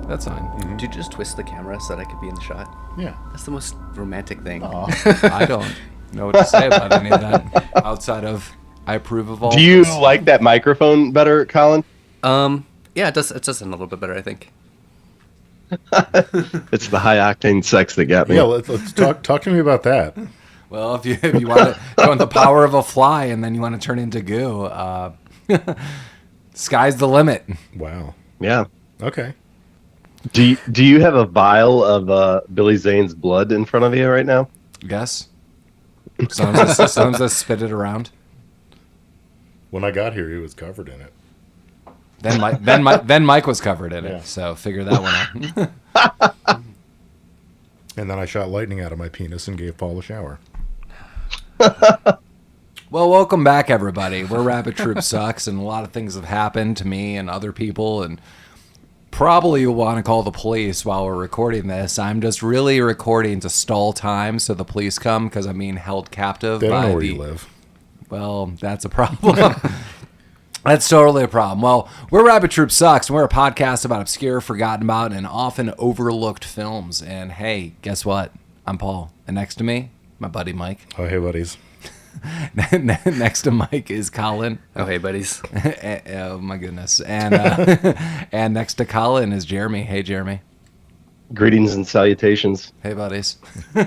That's fine. Mm-hmm. Did you just twist the camera so that I could be in the shot? Yeah. That's the most romantic ththing. I don't know what to say about any of that outside of I approve of all. Do you like that microphone better, Collin? Yeah, it does a little bit better, I think. It's the high octane sex that got me. Yeah, let's talk to me about that. Well, if you want to go on the power of a fly and then you want to turn into goo, sky's the limit. Wow. Yeah. Okay. Do you have a vial of Billy Zane's blood in front of you right now? Yes. Sometimes I spit it around. When I got here, he was covered in it. Then Mike was covered in it. Yeah. So figure that one out. And then I shot lightning out of my penis and gave Paul a shower. Well, welcome back, everybody. We're Rabbit Troop Sucks, and a lot of things have happened to me and other people, and probably you'll want to call the police while we're recording this. I'm just really recording to stall time so the police come, because I'm being held captive. They don't know where you live. Well, that's a problem. That's totally a problem. Well, we're Rabbit Troop Sucks, and we're a podcast about obscure, forgotten about, and often overlooked films. And hey, guess what? I'm Paul. And next to me, my buddy Mike. Oh, hey, buddies. Next to Mike is Collin. Oh, hey, buddies. Oh, my goodness. And and next to Collin is Jeremy. Hey, Jeremy. Greetings and salutations. Hey, buddies.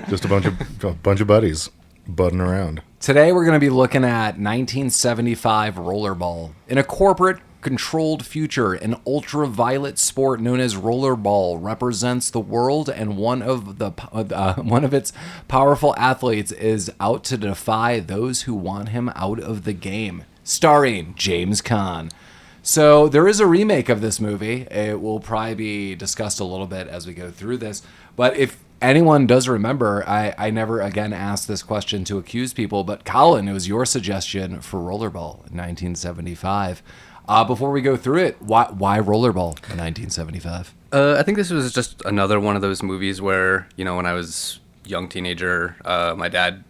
Just a bunch of buddies budding around. Today we're going to be looking at 1975 Rollerball. In a corporate controlled future, an ultraviolet sport known as rollerball represents the world, and one of its powerful athletes is out to defy those who want him out of the game. Starring James Caan. So there is a remake of this movie. It will probably be discussed a little bit as we go through this. But if anyone does remember, I never again asked this question to accuse people, but Collin, it was your suggestion for Rollerball in 1975. Before we go through it, why Rollerball in 1975? I think this was just another one of those movies where, when I was a young teenager, my dad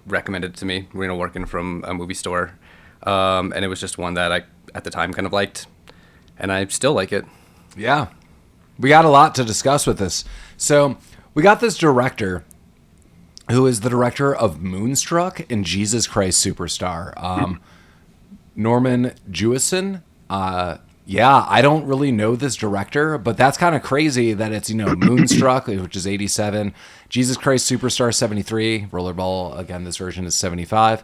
recommended it to me, working from a movie store. And it was just one that I, at the time, kind of liked. And I still like it. Yeah. We got a lot to discuss with this. So we got this director who is the director of Moonstruck and Jesus Christ Superstar. Norman Jewison. Yeah, I don't really know this director, but that's kind of crazy that it's, Moonstruck, which is 87, Jesus Christ Superstar 73, Rollerball, again, this version is 75.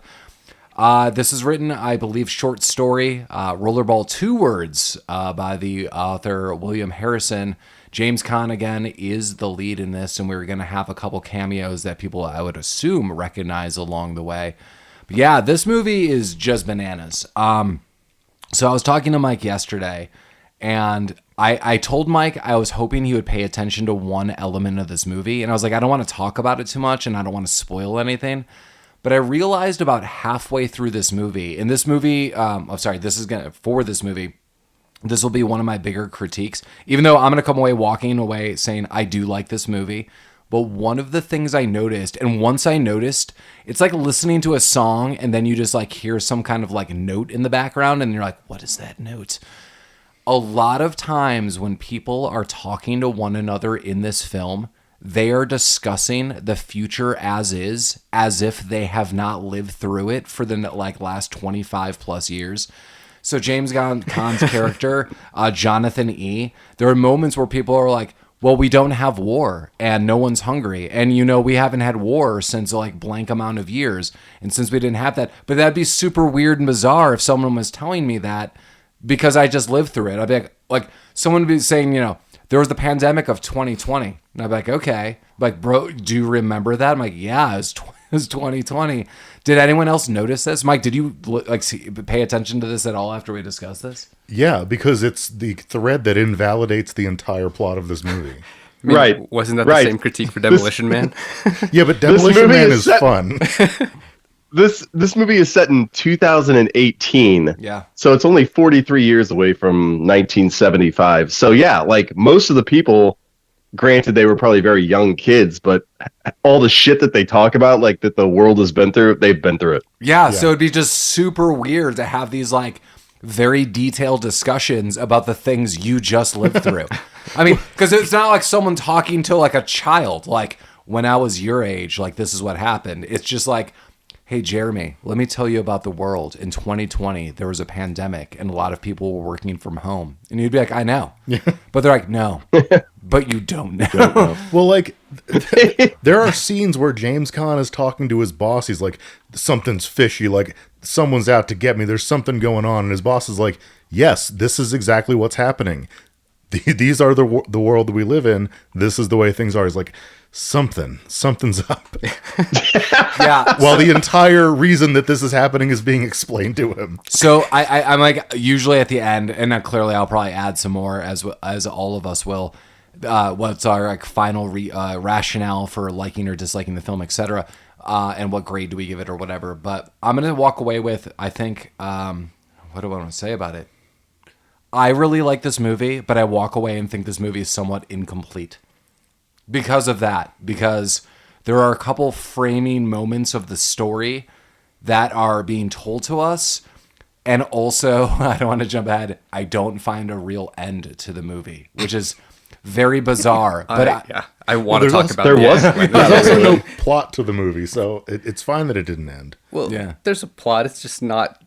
This is written, I believe, short story, Rollerball, 2 words, by the author William Harrison. James Caan, again, is the lead in this, and we're going to have a couple cameos that people, I would assume, recognize along the way. But yeah, this movie is just bananas. So I was talking to Mike yesterday, and I told Mike I was hoping he would pay attention to one element of this movie, and I was like, I don't want to talk about it too much, and I don't want to spoil anything. But I realized about halfway through this movie, and this movie, for this movie, this will be one of my bigger critiques, even though I'm going to come away walking away saying I do like this movie. But one of the things I noticed, and once I noticed, it's like listening to a song and then you just like hear some kind of like note in the background and you're like, what is that note? A lot of times when people are talking to one another in this film, they are discussing the future as is, as if they have not lived through it for the last 25 plus years. So James Caan's character, Jonathan E., there are moments where people are like, well, we don't have war and no one's hungry. And, we haven't had war since blank amount of years. And since we didn't have that, but that'd be super weird and bizarre if someone was telling me that because I just lived through it. I'd be like someone would be saying, there was the pandemic of 2020. And I'd be like, okay. Like, bro, do you remember that? I'm like, yeah, it was 2020. Did anyone else notice this? Mike, did you pay attention to this at all after we discussed this? Yeah, because it's the thread that invalidates the entire plot of this movie. Right. Wasn't that the same critique for Demolition Man? Yeah, but Demolition Man is fun. This movie is set in 2018. Yeah. So it's only 43 years away from 1975. So yeah, most of the people, granted they were probably very young kids, but all the shit that they talk about, that the world has been through, they've been through it. Yeah, so it'd be just super weird to have these very detailed discussions about the things you just lived through. I mean, because it's not like someone talking to like a child. Like, when I was your age, like, this is what happened. It's just like, hey, Jeremy, let me tell you about the world. In 2020, there was a pandemic and a lot of people were working from home. And you'd be like, I know. But they're like, no, but you don't know. Well, like, there are scenes where James Caan is talking to his boss. He's like, something's fishy. Like, someone's out to get me. There's something going on. And his boss is like, yes, this is exactly what's happening. These are the world that we live in. This is the way things are. He's like, something's up. Yeah. While the entire reason that this is happening is being explained to him. So I'm like, usually at the end, and clearly I'll probably add some more as all of us will. What's our like final rationale for liking or disliking the film, etc. And what grade do we give it or whatever. But I'm gonna walk away with, I think, what do I want to say about it? I really like this movie, but I walk away and think this movie is somewhat incomplete because of that. Because there are a couple framing moments of the story that are being told to us. And also, I don't want to jump ahead, I don't find a real end to the movie, which is very bizarre. But I want to talk about there was There's also no plot to the movie, so it's fine that it didn't end. Well, Yeah. there's a plot. It's just not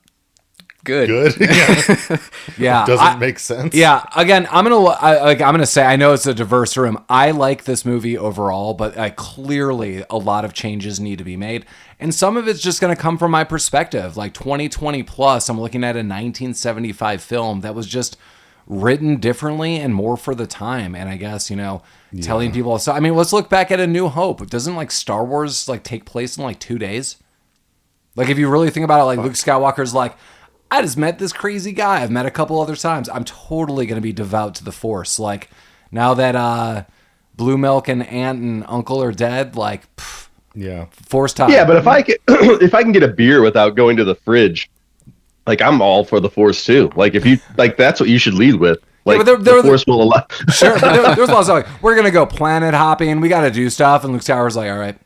good. Good. Yeah. yeah, It doesn't make sense. Yeah, again, I'm gonna say, I know it's a diverse room. I like this movie overall, but clearly a lot of changes need to be made, and some of it's just gonna come from my perspective. Like 2020 plus, I'm looking at a 1975 film that was just written differently and more for the time. And I guess telling people. So I mean, let's look back at A New Hope. Doesn't like Star Wars like take place in like 2 days? Like if you really think about it, like Luke Skywalker's like, I just met this crazy guy I've met a couple other times. I'm totally going to be devout to the Force. Like, now that Blue Milk and Aunt and Uncle are dead, like, Yeah. Force time. Yeah, but if I can get a beer without going to the fridge, like, I'm all for the Force too. Like, if you like, that's what you should lead with. Like, but the Force will allow. Sure, but there's a lot of stuff like, we're going to go planet hopping. We got to do stuff. And Luke Skywalker's like, all right.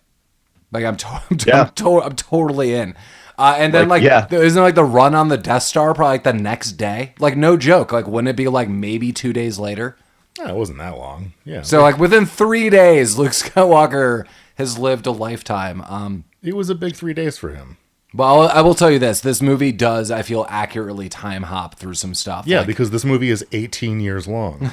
Like, I'm totally in. And then isn't like the run on the Death Star probably like the next day? Like, no joke. Like, wouldn't it be like maybe 2 days later? Yeah, it wasn't that long. Yeah. So like within 3 days, Luke Skywalker has lived a lifetime. It was a big 3 days for him. Well, I will tell you this movie does, I feel, accurately time hop through some stuff. Yeah, like, because this movie is 18 years long.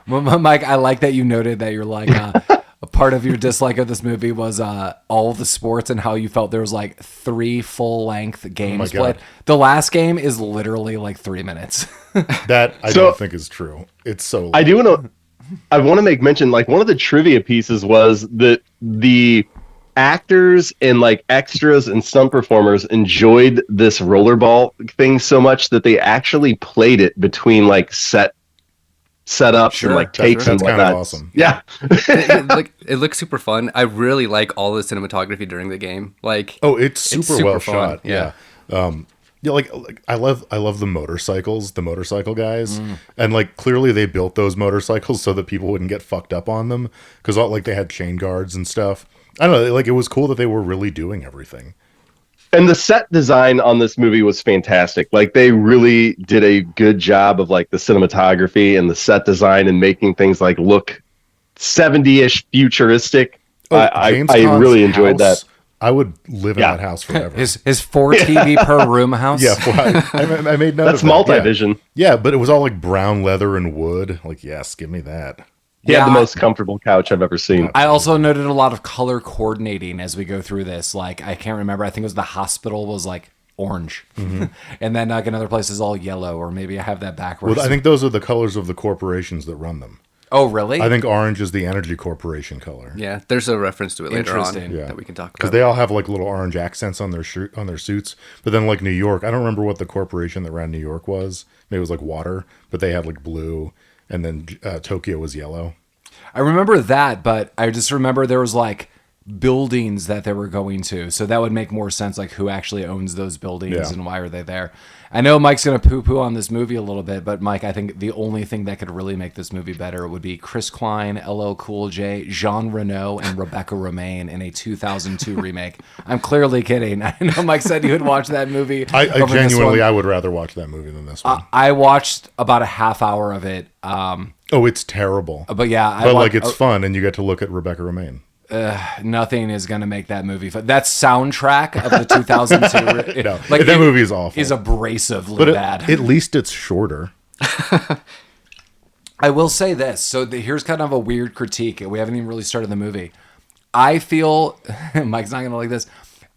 Mike, I like that you noted that you're like, a part of your dislike of this movie was all of the sports and how you felt there was like 3 full-length games played. The last game is literally like 3 minutes. That I don't think is true. It's so long. I want to make mention, like, one of the trivia pieces was that the actors and like extras and stunt performers enjoyed this rollerball thing so much that they actually played it between like setups and like takes and whatnot. That's kind of awesome. Yeah. It looks super fun. I really like all the cinematography during the game. Like, it's super well fun. shot. Yeah. Yeah, like I love the motorcycles, the motorcycle guys, and like clearly they built those motorcycles so that people wouldn't get fucked up on them because like they had chain guards and stuff. I don't know, like it was cool that they were really doing everything. And the set design on this movie was fantastic. Like, they really did a good job of like the cinematography and the set design and making things like look 70-ish futuristic. I really enjoyed that. I would live in that house forever. His 4 TV per room house. Yeah, I made note That's of that. multi-vision. Yeah, but it was all like brown leather and wood. Like, yes, give me that. He had the most comfortable couch I've ever seen. I also noted a lot of color coordinating as we go through this. Like, I can't remember. I think it was the hospital was like orange. And then like another place is all yellow, or maybe I have that backwards. Well, I think those are the colors of the corporations that run them. Oh, really? I think orange is the Energy Corporation color. yeah, there's a reference to it later on Interesting. that we can talk about. Because they all have like little orange accents on their on their suits. But then like New York, I don't remember what the corporation that ran New York was. Maybe it was like water, but they had like blue, and then Tokyo was yellow. I remember that, but I just remember there was like buildings that they were going to. So that would make more sense, like who actually owns those buildings and why are they there. I know Mike's going to poo-poo on this movie a little bit, but Mike, I think the only thing that could really make this movie better would be Chris Klein, LL Cool J, Jean Reno, and Rebecca Romaine in a 2002 remake. I'm clearly kidding. I know Mike said you would watch that movie. I genuinely, I would rather watch that movie than this one. I watched about a half hour of it. Oh, it's terrible. But yeah, But like it's fun, and you get to look at Rebecca Romaine. nothing is going to make that movie fun. That soundtrack of the 2002 No, that movie is awful. Is abrasively But bad. at least it's shorter. I will say this. So here's kind of a weird critique. We haven't even really started the movie. I feel Mike's not going to like this.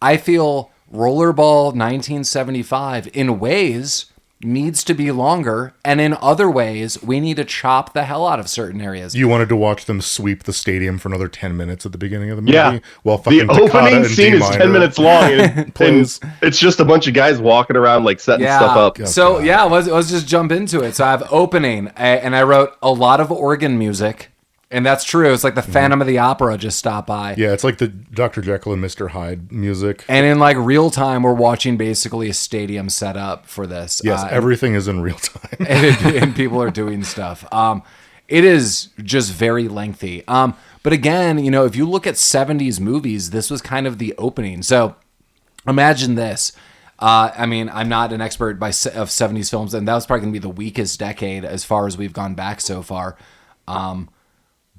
I feel Rollerball 1975 in ways needs to be longer, and in other ways we need to chop the hell out of certain areas. You wanted to watch them sweep the stadium for another 10 minutes at the beginning of the movie? Yeah. While The fucking Toccata opening and scene is 10 D-minor minutes long, and plays. it's just a bunch of guys walking around like setting stuff up. So yeah, let's just jump into it. So I have opening, and I wrote a lot of organ music, and that's true. It's like the Phantom of the Opera just stopped by. Yeah, it's like the Dr. Jekyll and Mr. Hyde music. And in like real time, we're watching basically a stadium set up for this. Yes, everything is in real time. and people are doing stuff. It is just very lengthy. But again, you know, if you look at 70s movies, this was kind of the opening. So imagine this. I mean, I'm not an expert of 70s films, and that was probably going to be the weakest decade as far as we've gone back so far.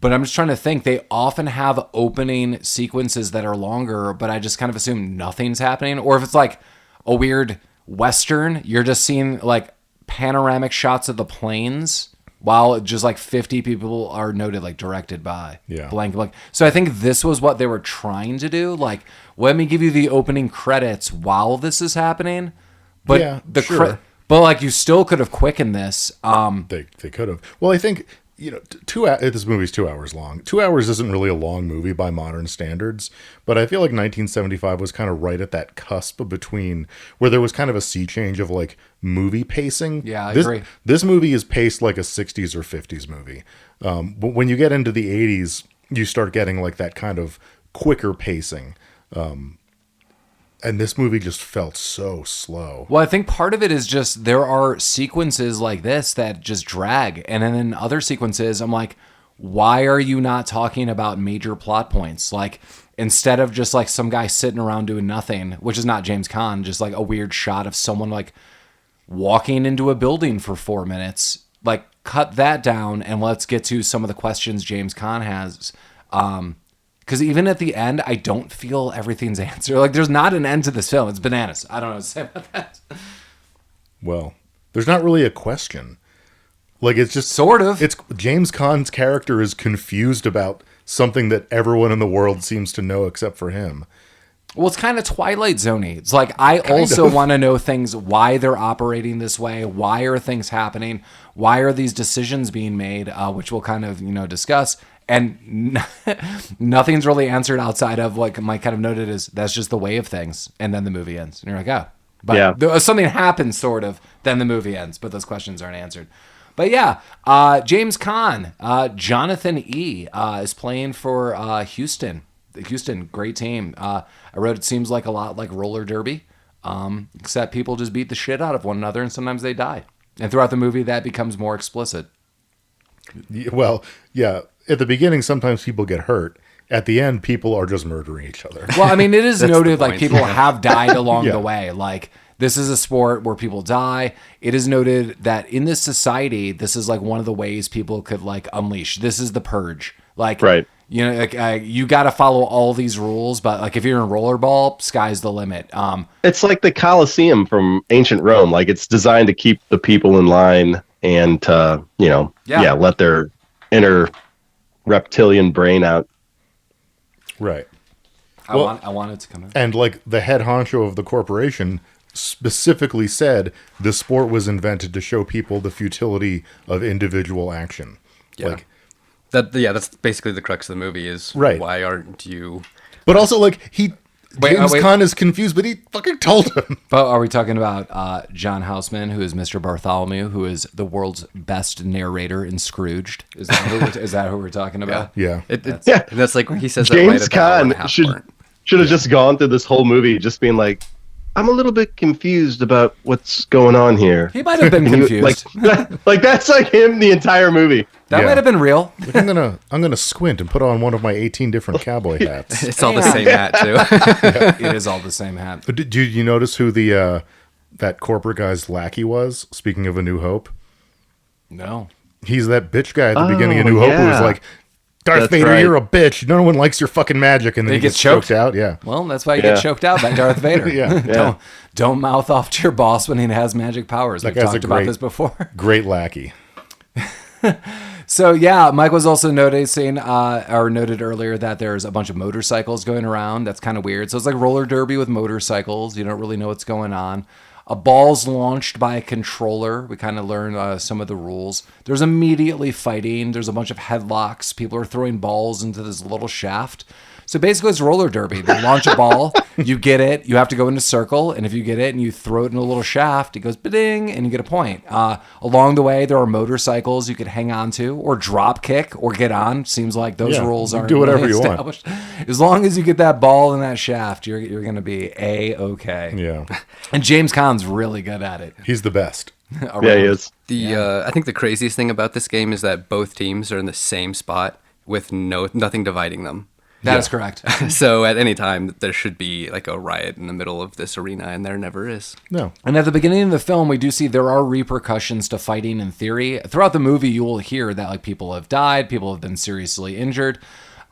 But I'm just trying to think. They often have opening sequences that are longer, but I just kind of assume nothing's happening. Or if it's like a weird Western, you're just seeing like panoramic shots of the planes while just like 50 people are noted, like directed by blank. So I think this was what they were trying to do. Like, let me give you the opening credits while this is happening. But Yeah, sure. but like you still could have quickened this. They could have. Well, I think, you know, this movie's 2 hours long. 2 hours isn't really a long movie by modern standards, but I feel like 1975 was kind of right at that cusp between where there was kind of a sea change of like movie pacing. Yeah, I agree. This movie is paced like a 60s or 50s movie. But when you get into the 80s, you start getting like that kind of quicker pacing. And this movie just felt so slow. Well, I think part of it is just there are sequences like this that just drag. And then in other sequences, I'm like, why are you not talking about major plot points? Like, instead of just like some guy sitting around doing nothing, which is not James Caan, just like a weird shot of someone like walking into a building for 4 minutes, like cut that down and let's get to some of the questions James Caan has. Because even at the end, I don't feel everything's answered. Like, there's not an end to this film. It's bananas. I don't know what to say about that. Well, there's not really a question. Like, it's just... Sort of. It's James Caan's character is confused about something that everyone in the world seems to know except for him. Well, it's kind of Twilight Zone-y. It's like, I also want to know things, why they're operating this way. Why are things happening? Why are these decisions being made? Which we'll kind of, discuss. And nothing's really answered outside of what Mike kind of noted is that's just the way of things. And then the movie ends. And you're like, oh. But something happens, sort of, then the movie ends. But those questions aren't answered. But yeah, James Caan, Jonathan E. Is playing for Houston. Houston, great team. I wrote it seems like a lot like roller derby, except people just beat the shit out of one another and sometimes they die. And throughout the movie, that becomes more explicit. Well, yeah. At the beginning, sometimes people get hurt. At the end, people are just murdering each other. Well, I mean, it is noted like point. people have died along Yeah. the way. Like, this is a sport where people die. It is noted that in this society, this is like one of the ways people could like unleash. This is the purge. Like, Right. You got to follow all these rules, but like if you're in rollerball, sky's the limit. It's like the Colosseum from ancient Rome. Like, it's designed to keep the people in line and let their inner reptilian brain out. Right. I want it to come in. And like the head honcho of the corporation specifically said the sport was invented to show people the futility of individual action. Yeah. Like, that's basically the crux of the movie is Right. why aren't you... but also like James wait. Caan is confused, but he fucking told him. But are we talking about John Houseman, who is Mr. Bartholomew, who is the world's best narrator in Scrooged? Is that who we're talking about? Yeah. That's like when he says that right James at the hour and a Caan half should mark. have just gone through this whole movie just being like, I'm a little bit confused about what's going on here. He might have been And confused. like that's like him the entire movie. That Yeah. might have been real. Like, I'm gonna squint and put on one of my 18 different cowboy hats. It's all the same hat, too. It is all the same hat. But did you notice who the that corporate guy's lackey was? Speaking of A New Hope, No. He's that bitch guy at the beginning of New Hope who's like, Darth That's Vader, right. you're a bitch. No one likes your fucking magic. And then he gets choked out. Yeah. Well, that's why you get choked out by Darth Vader. Yeah. Don't mouth off to your boss when he has magic powers. We've guy's talked about this before. Great lackey. So yeah, Mike was also noticing or noted earlier that there's a bunch of motorcycles going around. That's kind of weird. So it's like roller derby with motorcycles. You don't really know what's going on. A ball's launched by a controller. We kind of learn some of the rules. There's immediately fighting. There's a bunch of headlocks. People are throwing balls into this little shaft. So basically, it's roller derby. They launch a ball, you get it, you have to go in a circle, and if you get it and you throw it in a little shaft, it goes ba-ding, and you get a point. Along the way, there are motorcycles you could hang on to, or drop kick, or get on. Seems like those rules aren't do whatever really you want. established. As long as you get that ball in that shaft, you're going to be A-okay. Yeah. And James Caan's really good at it. He's the best. Yeah, he is. I think the craziest thing about this game is that both teams are in the same spot with nothing dividing them. That is correct. So at any time there should be like a riot in the middle of this arena, and there never is. No. And at the beginning of the film, we do see there are repercussions to fighting in theory. Throughout the movie, you will hear that like people have died, people have been seriously injured.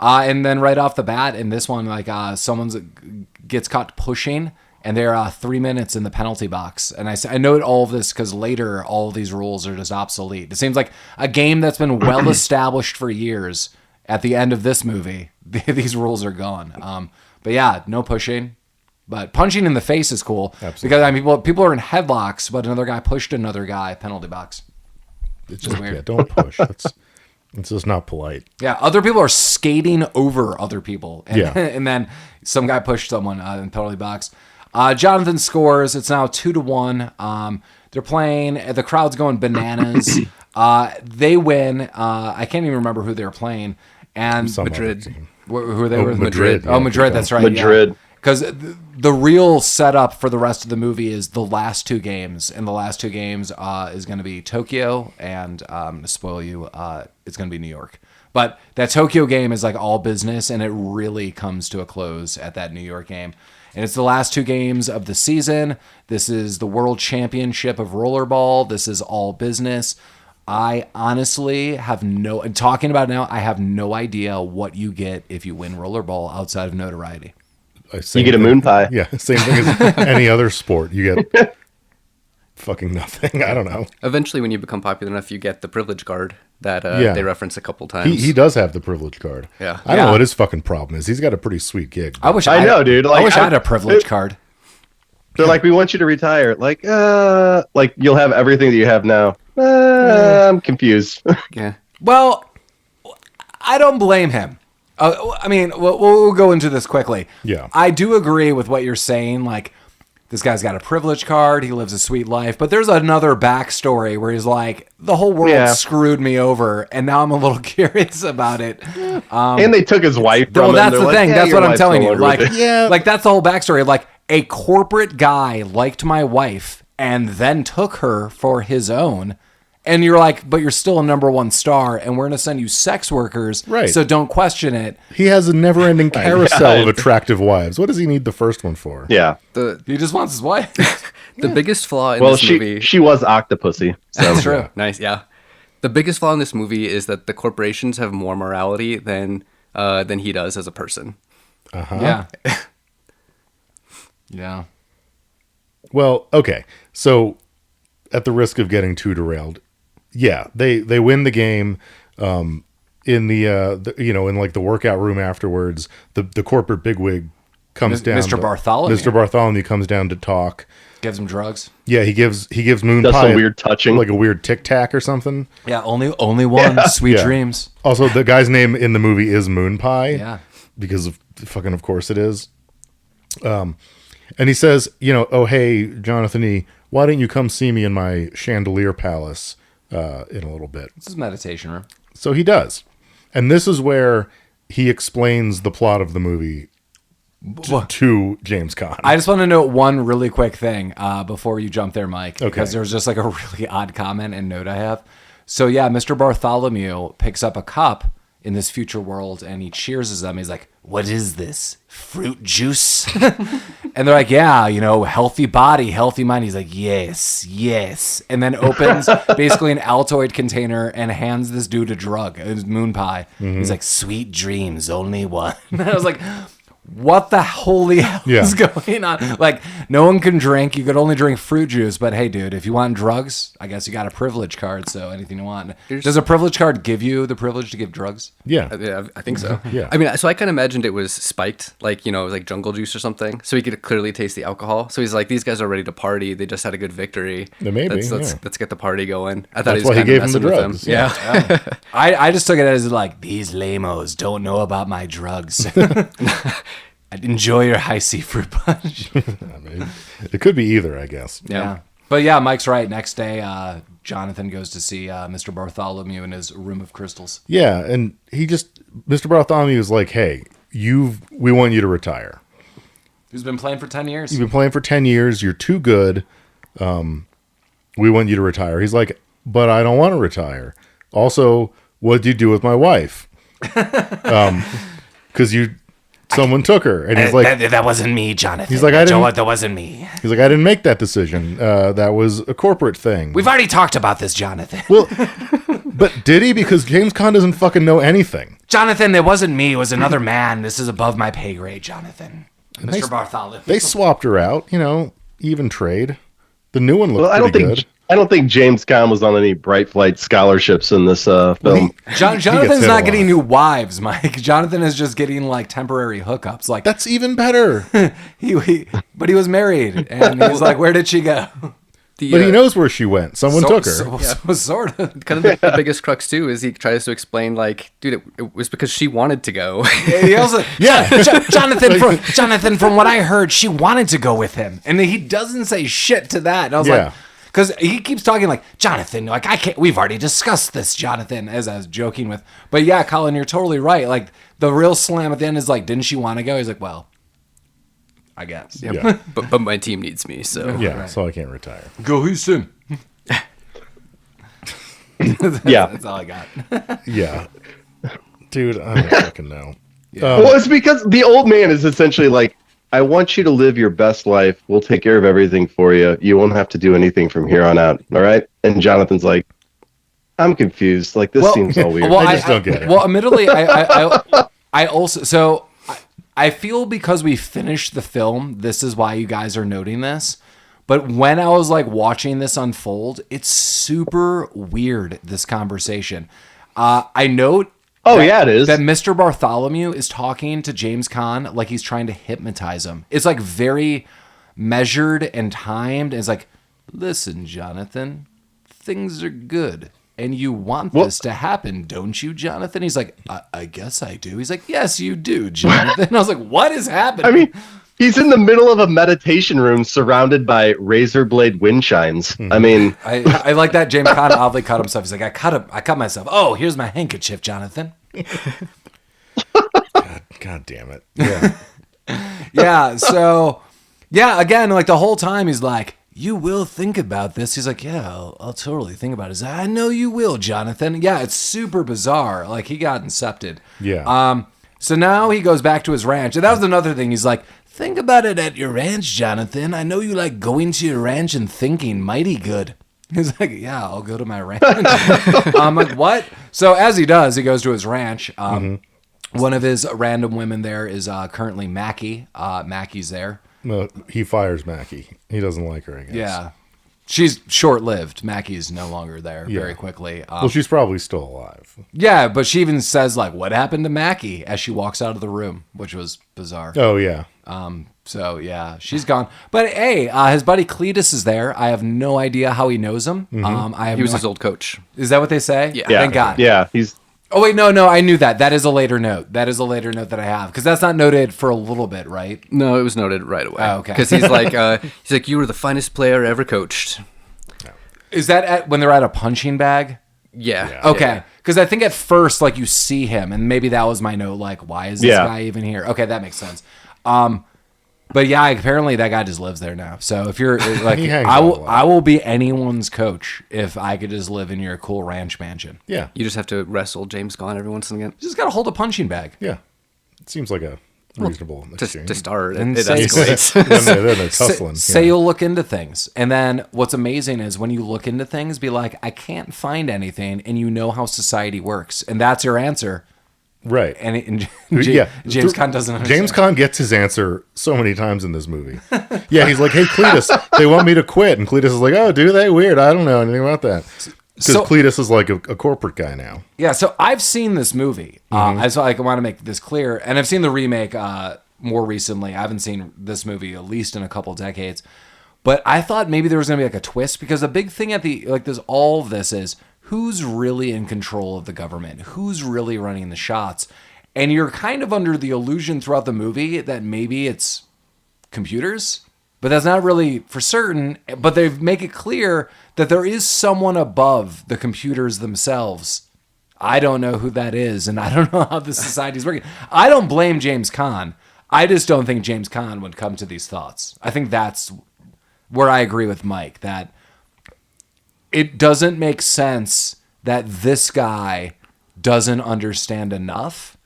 And then right off the bat in this one, like someone gets caught pushing, and they're 3 minutes in the penalty box. And I note all of this because later all of these rules are just obsolete. It seems like a game that's been well established for years. At the end of this movie, these rules are gone. But yeah, no pushing. But punching in the face is cool. Absolutely. Because I mean, people are in headlocks, but another guy pushed another guy, penalty box. It's just weird. Yeah, don't push. It's just not polite. Yeah, other people are skating over other people. And, Yeah. and then some guy pushed someone in penalty box. Jonathan scores. It's now 2-1. They're playing. The crowd's going bananas. They win. I can't even remember who they were playing. And Some Madrid. other team. who are they? Oh, with? Madrid. Oh, Yeah, Madrid. keep That's going. right. Madrid. Because the real setup for the rest of the movie is the last two games, and the last two games is going to be Tokyo, and to spoil you, it's going to be New York. But that Tokyo game is like all business, and it really comes to a close at that New York game. And it's the last two games of the season. This is the World Championship of Rollerball. This is all business. I honestly have and talking about it now, I have no idea what you get if you win Rollerball outside of notoriety. You get a Moonpie. Yeah, same thing as any other sport. You get fucking nothing. I don't know. Eventually, when you become popular enough, you get the privilege card that Yeah. they reference a couple times. He does have the privilege card. Yeah. I don't know Yeah. what his fucking problem is. He's got a pretty sweet gig. I wish I know, dude. I Like, wish I had a privilege card. They're like, we want you to retire. Like you'll have everything that you have now. I'm confused. Yeah. Well, I don't blame him. I mean, we'll go into this quickly. Yeah. I do agree with what you're saying. Like, this guy's got a privilege card. He lives a sweet life. But there's another backstory where he's like, the whole world screwed me over, and now I'm a little curious about it. And they took his wife from Well, him. that's They're the like, thing. "Yeah, That's your what I'm wife's telling no you. longer Like, with you." like that's the whole backstory. Like, a corporate guy liked my wife and then took her for his own. And you're like, but you're still a number one star, and we're going to send you sex workers. Right. So don't question it. He has a never-ending carousel of attractive wives. What does he need the first one for? Yeah. He just wants his wife. The biggest flaw in Well, this movie. she was Octopussy. So. That's true. Nice, yeah. The biggest flaw in this movie is that the corporations have more morality than he does as a person. Yeah. Yeah. Well, okay. So, at the risk of getting too derailed, yeah, they win the game. In the in like the workout room afterwards, the corporate bigwig comes down. Mr. Bartholomew. Mr. Bartholomew comes down to talk. Gives him drugs. Yeah, he gives Moonpie Does some weird touching. like a weird tic tac or something. Yeah, only one. Sweet Yeah. dreams. Also, the guy's name in the movie is Moonpie. Yeah. Because of course it is. And he says, oh hey, Jonathan E., why don't you come see me in my chandelier palace in a little bit? This is meditation room. So he does. And this is where he explains the plot of the movie to James Caan. I just want to note one really quick thing before you jump there, Mike, because Okay. there's just like a really odd comment and note I have. So yeah, Mr. Bartholomew picks up a cup in this future world, and he cheers them. He's like, "What is this? Fruit juice?" And they're like, "Yeah, healthy body, healthy mind." He's like, "Yes, yes," and then opens basically an Altoid container and hands this dude a drug. It was Moonpie. He's like, "Sweet dreams, only one." And I was like, what the holy hell is going on? Like, no one can drink. You could only drink fruit juice. But hey, dude, if you want drugs, I guess you got a privilege card. So anything you want. Does a privilege card give you the privilege to give drugs? Yeah. Yeah, I think so. Yeah. I mean, so I kind of imagined it was spiked, like, it was like jungle juice or something. So he could clearly taste the alcohol. So he's like, these guys are ready to party. They just had a good victory. Maybe, let's get the the going. I thought That's he was why he kind gave of him the messing with drugs. them. Yeah. I just took it as like, these lamos don't know about my drugs. I'd enjoy your high C fruit punch. I mean, it could be either, I guess. Yeah. But yeah, Mike's right. Next day, Jonathan goes to see Mr. Bartholomew in his room of crystals. Yeah, and Mr. Bartholomew is like, hey, we want you to retire. Who's been playing for 10 years? You've been playing for 10 years. You're too good. We want you to retire. He's like, but I don't want to retire. Also, what do you do with my wife? Because someone took her. And he's like, that wasn't me, Jonathan. He's like, that wasn't me. He's like, I didn't make that decision. That was a corporate thing. We've already talked about this, Jonathan. Well, but did he? Because James Caan doesn't fucking know anything. Jonathan, it wasn't me. It was another man. This is above my pay grade, Jonathan. Mr. Bartholomew. They swapped her out, even trade. The new one looked pretty good. I don't think James Caan was on any Bright Flight scholarships in this film. Jonathan's not getting new wives, Mike. Jonathan is just getting like temporary hookups. Like, that's even better. but he was married, and he's like, "Where did she go?" But he knows where she went. Someone took her. Sort of. Kind of the biggest crux too is he tries to explain, like, dude, it was because she wanted to go. He also, Jonathan, from what I heard, she wanted to go with him, and he doesn't say shit to that. And I was like, because he keeps talking like, Jonathan, like, I can't. We've already discussed this, Jonathan, as I was joking with. But yeah, Collin, you're totally right. Like, the real slam at the end is like, didn't she want to go? He's like, well, I guess. Yep. Yeah. But my team needs me, so Yeah, so I can't retire. Go Houston. That's all I got. Yeah. Dude, I don't fucking know. Well, it's because the old man is essentially like, I want you to live your best life. We'll take care of everything for you. You won't have to do anything from here on out. All right? And Jonathan's like, I'm confused. Like, this seems all weird. I just don't get it. Well, admittedly, I also, so I feel because we finished the film, this is why you guys are noting this. But when I was like watching this unfold, it's super weird, this conversation. I note it is. that Mr. Bartholomew is talking to James Caan like he's trying to hypnotize him. It's like very measured and timed. It's like, listen, Jonathan, things are good. And you want this to happen, don't you, Jonathan? He's like, I guess I do. He's like, yes, you do, Jonathan. I was like, what is happening? I mean, he's in the middle of a meditation room surrounded by razor blade wind chimes. I mean, I like that James Caan oddly cut himself. He's like, I cut myself. Oh, here's my handkerchief, Jonathan. God damn it. Yeah. Yeah. So, yeah, again, like the whole time he's like, you will think about this. He's like, yeah, I'll totally think about it. He's like, I know you will, Jonathan. Yeah, it's super bizarre. Like, he got incepted. Yeah. So now he goes back to his ranch. And that was another thing. He's like, think about it at your ranch, Jonathan. I know you like going to your ranch and thinking mighty good. He's like, yeah, I'll go to my ranch. I'm like, what? So as he does, he goes to his ranch. One of his random women there is currently Mackie. Mackie's there. No, he fires Mackie. He doesn't like her, I guess. Yeah. She's short-lived. Mackie's no longer there very quickly. Well, she's probably still alive. Yeah, but she even says, like, what happened to Mackie as she walks out of the room, which was bizarre. Oh, yeah. So, yeah, she's gone. But, hey, his buddy Cletus is there. I have no idea how he knows him. He was his old coach. Is that what they say? Yeah. Thank God. Yeah, he's... Oh, wait, no, I knew that. That is a later note. That is a later note that I have. Because that's not noted for a little bit, right? No, it was noted right away. Oh, okay. Because he's like, you were the finest player ever coached. Is that when they're at a punching bag? Yeah. Okay. Because I think at first, like, you see him, and maybe that was my note, like, why is this guy even here? Okay, that makes sense. But yeah, apparently that guy just lives there now. So if you're like, He hangs I out a will, lot. I will be anyone's coach if I could just live in your cool ranch mansion. Yeah. You just have to wrestle James Caan every once and again. You just gotta hold a punching bag. Yeah. It seems like a reasonable exchange. To start, And it say- escalates. then they're tussling. Say you'll look into things, and then what's amazing is when you look into things, be like, I can't find anything, and you know how society works, and that's your answer. Right. And Yeah. James Caan doesn't understand. James Caan gets his answer so many times in this movie. Yeah, he's like, hey, Cletus, they want me to quit. And Cletus is like, oh, do they? Weird. I don't know anything about that. Because So- Cletus is like a corporate guy now. Yeah, so I've seen this movie. I want to make this clear, and I've seen the remake more recently. I haven't seen this movie at least in a couple decades, but I thought maybe there was gonna be like a twist because the big thing at the there's all of this is who's really in control of the government, who's really running the shots, and you're kind of under the illusion throughout the movie that maybe it's computers. But that's not really for certain. But they make it clear that there is someone above the computers themselves. I don't know who that is, and I don't know how this society is working. I don't blame James Caan. I just don't think James Caan would come to these thoughts. I think that's where I agree with Mike, that it doesn't make sense that this guy doesn't understand enough.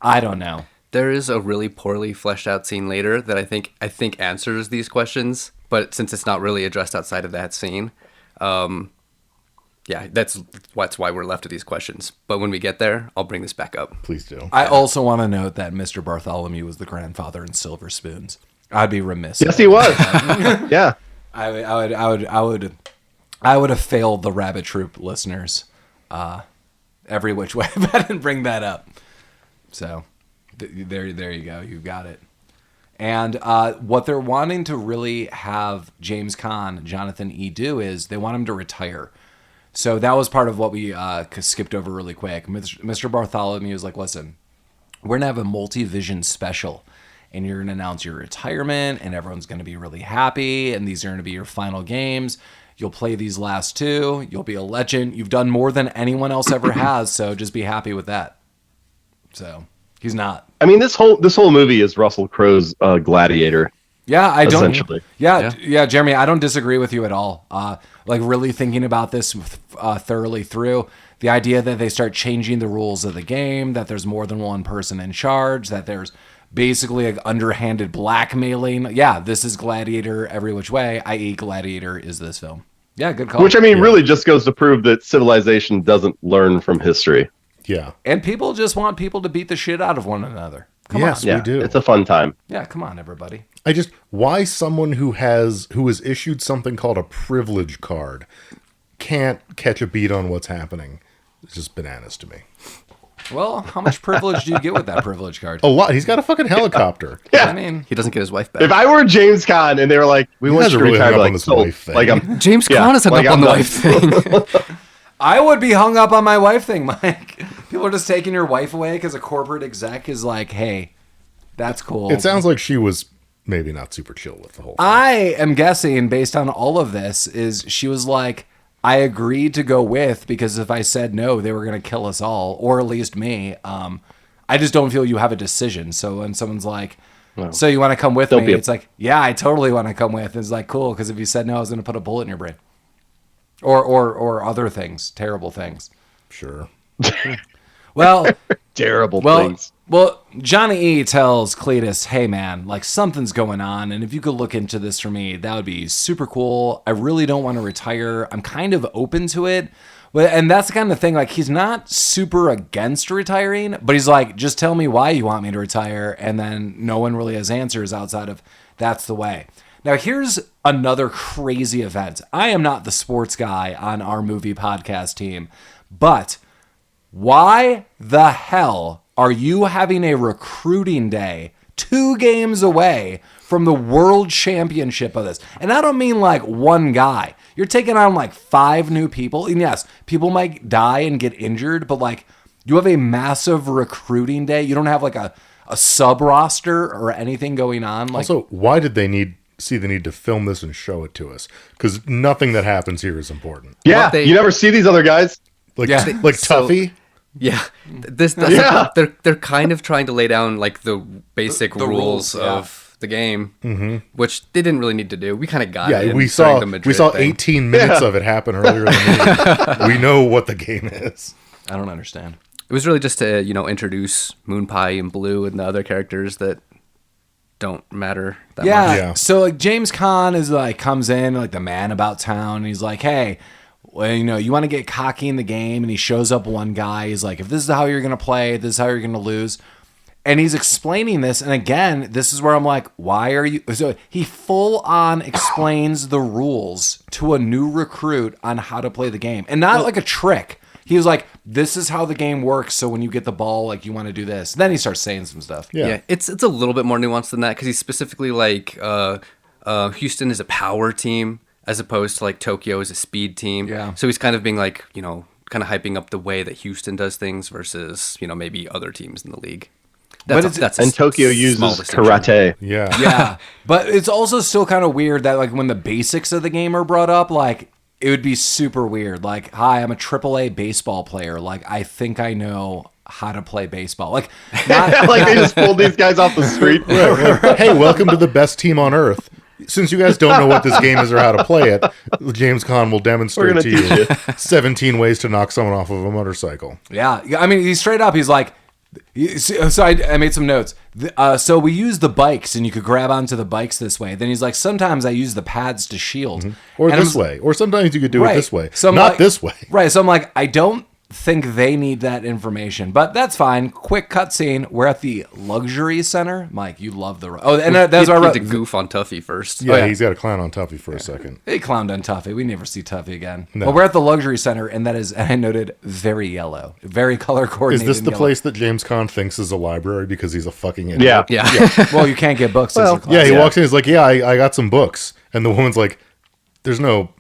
I don't know. There is a really poorly fleshed out scene later that I think answers these questions, but since it's not really addressed outside of that scene, that's why we're left with these questions. But when we get there, I'll bring this back up. Please do. I also want to note that Mr. Bartholomew was the grandfather in Silver Spoons. I'd be remiss. Yes, he was. Yeah. I would have failed the Rabbit Troop listeners every which way if I didn't bring that up. So there you go. You got it. And what they're wanting to really have James Caan, Jonathan E. do is they want him to retire. So that was part of what we skipped over really quick. Mr. Bartholomew is like, listen, we're going to have a multi-vision special. And you're going to announce your retirement, and everyone's going to be really happy. And these are going to be your final games. You'll play these last two. You'll be a legend. You've done more than anyone else ever has. So just be happy with that. So he's not. I mean, this whole movie is Russell Crowe's Gladiator. Yeah, I don't. Essentially. Yeah, Jeremy, I don't disagree with you at all. Like really thinking about this thoroughly through, the idea that they start changing the rules of the game, that there's more than one person in charge, that there's basically like underhanded blackmailing. Yeah, this is Gladiator every which way, i.e. Gladiator is this film. Yeah, good call. Which, I mean, really just goes to prove that civilization doesn't learn from history. Yeah. And people just want people to beat the shit out of one another. Come Yes, on. Yeah, we do. it's a fun time. Yeah, come on, everybody. Why someone who is issued something called a privilege card can't catch a beat on what's happening? It's just bananas to me. Well, how much privilege do you get with that privilege card? A lot. He's got a fucking helicopter. Yeah. I mean, He doesn't get his wife back. If I were James Caan and they were like, we You want guys you are to really retire, hung up like, on this so, wife thing. like, I'm James yeah, Caan is hung like, up on I'm the done. wife thing. I would be hung up on my wife thing, Mike. People are just taking your wife away because a corporate exec is like, hey, that's cool. It sounds like she was maybe not super chill with the whole thing. I am guessing, based on all of this, is she was like, I agreed to go with because if I said no, they were going to kill us all, or at least me. I just don't feel you have a decision. So when someone's like, so you want to come with me? It's like, yeah, I totally want to come with. It's like, cool, because if you said no, I was going to put a bullet in your brain. Or other things, terrible things. Sure. Well, Terrible things. Well, Johnny E tells Cletus, hey man, like something's going on, and if you could look into this for me, that would be super cool. I really don't want to retire. I'm kind of open to it. And that's the kind of thing, like he's not super against retiring, but he's like, just tell me why you want me to retire, and then no one really has answers outside of that's the way. Now, here's another crazy event. I am not the sports guy on our movie podcast team, but why the hell are you having a recruiting day 2 games away from the world championship of this? And I don't mean like one guy. You're taking on like 5 new people. And yes, people might die and get injured, but like you have a massive recruiting day. You don't have like a sub roster or anything going on. Like, Also, why did they see the need to film this and show it to us? Because nothing that happens here is important. Yeah, you never see these other guys. Like, Yeah. like So- Tuffy. Yeah, Yeah. they're kind of trying to lay down like the basic the rules rules, yeah. of the game, which they didn't really need to do. We kind of got it. Yeah, we during saw the Madrid 18 minutes of it happen earlier in the movie. We know what the game is. I don't understand. It was really just to, introduce Moonpie and Blue and the other characters that don't matter that much. Yeah. So like James Caan is like comes in like the man about town. And he's like, hey, well, you want to get cocky in the game, and he shows up one guy. He's like, if this is how you're gonna play, this is how you're gonna lose. And he's explaining this, and again, this is where I'm like, why are you? So he full on explains the rules to a new recruit on how to play the game, and not like a trick. He was like, this is how the game works, so when you get the ball, like, you want to do this. Then he starts saying some stuff. Yeah, it's a little bit more nuanced than that, because he's specifically like, Houston is a power team, as opposed to like Tokyo is a speed team. Yeah. So he's kind of being like, kind of hyping up the way that Houston does things versus, maybe other teams in the league. And Tokyo uses karate. Yeah. Yeah. But it's also still kind of weird that, like, when the basics of the game are brought up, like, it would be super weird. Like, hi, I'm a AAA baseball player. Like, I think I know how to play baseball. Like, not, Like they just pulled these guys off the street. Hey, welcome to the best team on earth. Since you guys don't know what this game is or how to play it, James Caan will demonstrate to you 17 ways to knock someone off of a motorcycle. yeah. I mean, he's straight up. He's like, so I made some notes. So we use the bikes, and you could grab onto the bikes this way. Then he's like, sometimes I use the pads to shield. Or And this way. Or sometimes you could do Right. it this way. So I'm Not like- this way. Right. So I'm like, I don't think they need that information, but that's fine. Quick cutscene. We're at the luxury center. Mike, you love the. Oh, and that's why I He wrote. had to goof on Tuffy first. Yeah, he's got a clown on Tuffy for a second. They clowned on Tuffy. We never see Tuffy again. No. But we're at the luxury center, and that is, and I noted, very yellow, very color Is coordinated. this the yellow. place that James Caan thinks is a library because he's a fucking idiot? Yeah. Yeah. Well, you can't get books. Well, as a Yeah, class. he walks in, he's like, I got some books. And the woman's like, there's no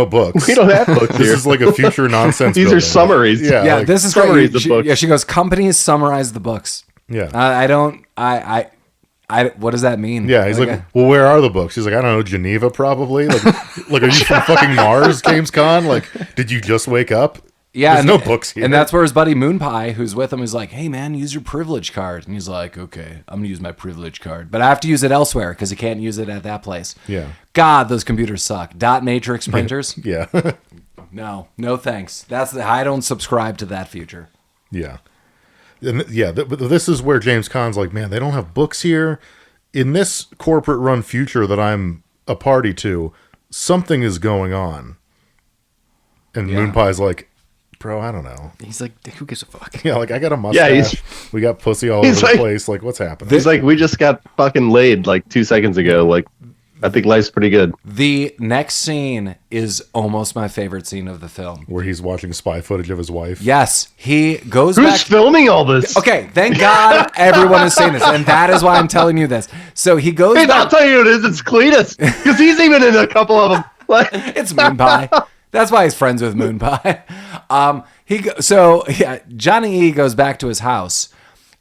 books. We don't have books This here. is like a future nonsense These are building. summaries. Yeah, Yeah, like, this is summaries great. of books. Yeah, she goes, companies summarize the books. yeah. What does that mean? Yeah, he's like, well, where are the books? He's like, I don't know, Geneva probably. Like, are you from fucking Mars, James Caan? Like, did you just wake up? yeah, There's no books here. And that's where his buddy Moonpie, who's with him, is like, hey, man, use your privilege card. And he's like, okay, I'm going to use my privilege card. But I have to use it elsewhere because he can't use it at that place. Yeah. God, those computers suck. Dot matrix printers? Yeah. No thanks. I don't subscribe to that future. Yeah. And but this is where James Caan's like, man, they don't have books here. In this corporate run future that I'm a party to, something is going on. And Yeah. Moonpie's like, bro, I don't know. He's like, who gives a fuck? Yeah, like, I got a mustache. We got pussy all over he's the like- place. Like, what's happening? He's like, we just got fucking laid like 2 seconds ago. Like, I think life's pretty good. The next scene is almost my favorite scene of the film. Where he's watching spy footage of his wife. Yes, he goes Who's back. filming all this? Okay, thank God everyone is saying this, and that is why I'm telling you this. So he goes Hey, I'll back. tell you who it is. It's Cletus. Because he's even in a couple of them. Like, It's Moonpie. That's why he's friends with Moonpie. Johnny E goes back to his house,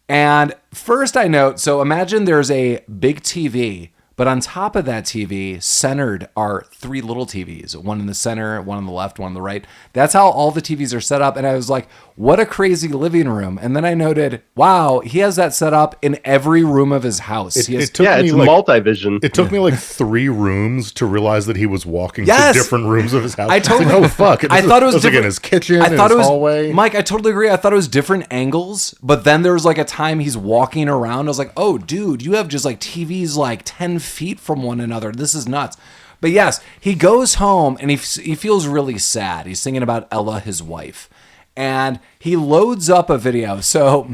and first I note. So imagine there's a big TV, but on top of that TV, centered are 3 little TVs. One in the center, one on the left, one on the right. That's how all the TVs are set up. And I was like, what a crazy living room. And then I noted, wow, he has that set up in every room of his house. He has, It took yeah, me it's like multi-vision. It took me like 3 rooms to realize that he was walking Yes! to different rooms of his house. I totally. Like, oh fuck! I thought it was like in different- his kitchen. I in thought his it was hallway. Mike. I totally agree. I thought it was different angles, but then there was like a time he's walking around. I was like, oh, dude, you have just like TVs like 10 feet from one another. This is nuts. But yes, he goes home and he feels really sad. He's thinking about Ella, his wife, and he loads up a video. So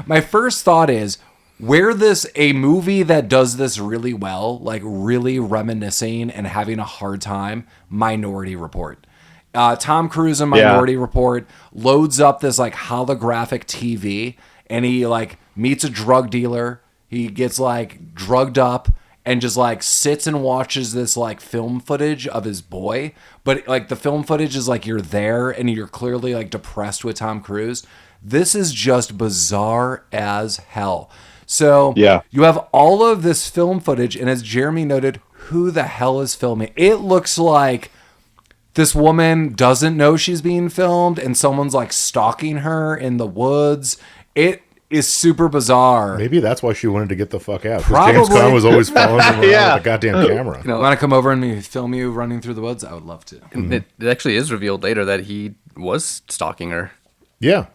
my first thought is, a movie that does this really well, like really reminiscing and having a hard time, Minority Report. Tom Cruise in Minority Report loads up this like holographic TV, and he like meets a drug dealer. He gets like drugged up and just like sits and watches this like film footage of his boy. But like the film footage is like you're there and you're clearly like depressed with Tom Cruise. This is just bizarre as hell. So Yeah. you have all of this film footage, and as Jeremy noted, who the hell is filming? It looks like this woman doesn't know she's being filmed and someone's like stalking her in the woods. is super bizarre. Maybe that's why she wanted to get the fuck out. Because Probably. James Caan was always following him around Yeah. with a goddamn camera. You know, Want to come over and film you running through the woods? I would love to. and it actually is revealed later that he was stalking her. Yeah.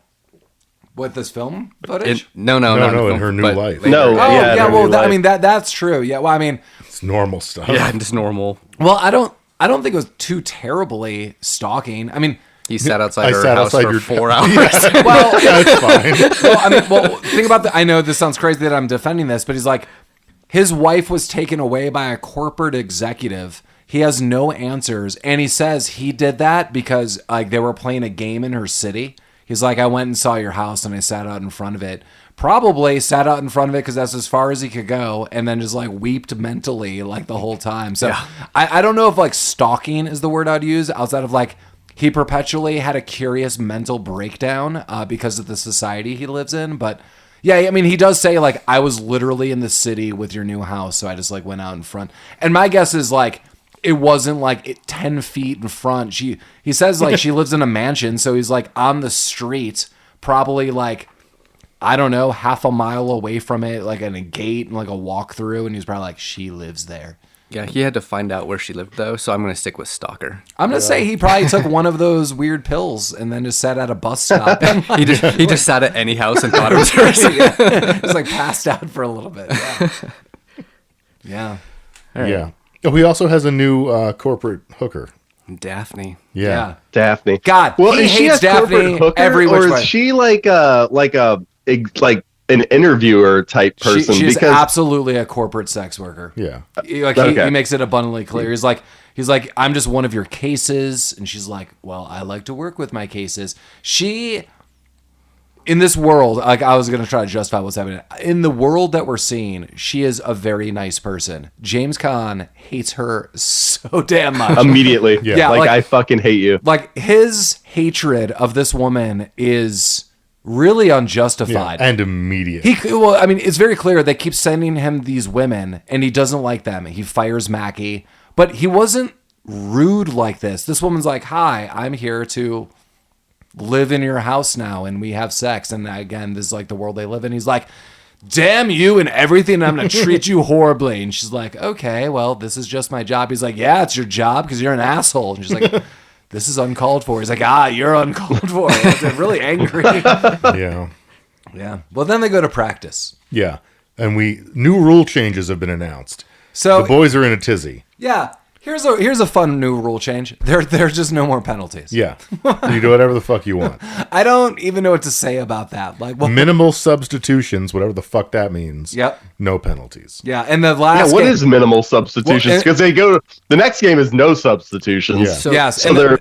What, this film footage? No, No, not no, in film, her new but life. later. No. Oh Yeah, yeah, her well, new I life. mean that's true. Yeah, well, I mean, It's normal stuff. Yeah, just normal. well, I don't think it was too terribly stalking. I mean, He sat outside I her sat house outside for your- 4 hours. well, That's fine. well, I mean, think about I know this sounds crazy that I'm defending this, but he's like, his wife was taken away by a corporate executive. He has no answers, and he says he did that because like they were playing a game in her city. He's like, I went and saw your house, and I sat out in front of it. Probably sat out in front of it because that's as far as he could go, and then just like weeped mentally like the whole time. So I don't know if like stalking is the word I'd use outside of like he perpetually had a curious mental breakdown because of the society he lives in. But yeah, I mean, he does say like, I was literally in the city with your new house, so I just like went out in front. And my guess is like, it wasn't like 10 feet in front. He says like she lives in a mansion, so he's like on the street, probably like, I don't know, half a mile away from it, like in a gate and like a walkthrough, and he's probably like, she lives there. Yeah, he had to find out where she lived though, so I'm gonna stick with stalker. I'm gonna say he probably took one of those weird pills and then just sat at a bus stop and He just sat at any house and thought it was hers. just like passed out for a little bit. Yeah. Yeah. Oh, he also has a new corporate hooker. Daphne. Yeah. Yeah. Daphne. God, he is she hates a corporate Daphne hooker, every or which is way. she like an interviewer type person? She's because absolutely a corporate sex worker. Yeah. Like Okay. he makes it abundantly clear. He's like, I'm just one of your cases, and she's like, well, I like to work with my cases. She, in this world, like I was gonna try to justify what's happening. In the world that we're seeing, she is a very nice person. James Caan hates her so damn much. immediately, Yeah, like like- I fucking hate you. Like his hatred of this woman is really Yeah. unjustified. And immediate. Well, I mean, it's very clear they keep sending him these women, and he doesn't like them. He fires Mackie, but he wasn't rude like this. This woman's like, "Hi, I'm here to live in your house now, and we have sex." And again, this is like the world they live in. He's like, "Damn you and everything! I'm gonna treat you horribly." And she's like, "Okay, well, this is just my job." He's like, "Yeah, it's your job because you're an asshole." And she's like, "This is uncalled for." He's like, "Ah, you're uncalled for." They're really angry. Yeah. Yeah. Well, then they go to practice. Yeah. And new rule changes have been announced. So The boys are in a tizzy. yeah, here's a fun new rule change. There's just no more penalties. Yeah. You do whatever the fuck you want. I don't even know what to say about that. Like, well, Minimal substitutions, whatever the fuck that means. Yep. No penalties. yeah, and the last Yeah, what game, is minimal substitutions? Well, Because the next game is no substitutions. Yeah. So, yes, So and, they're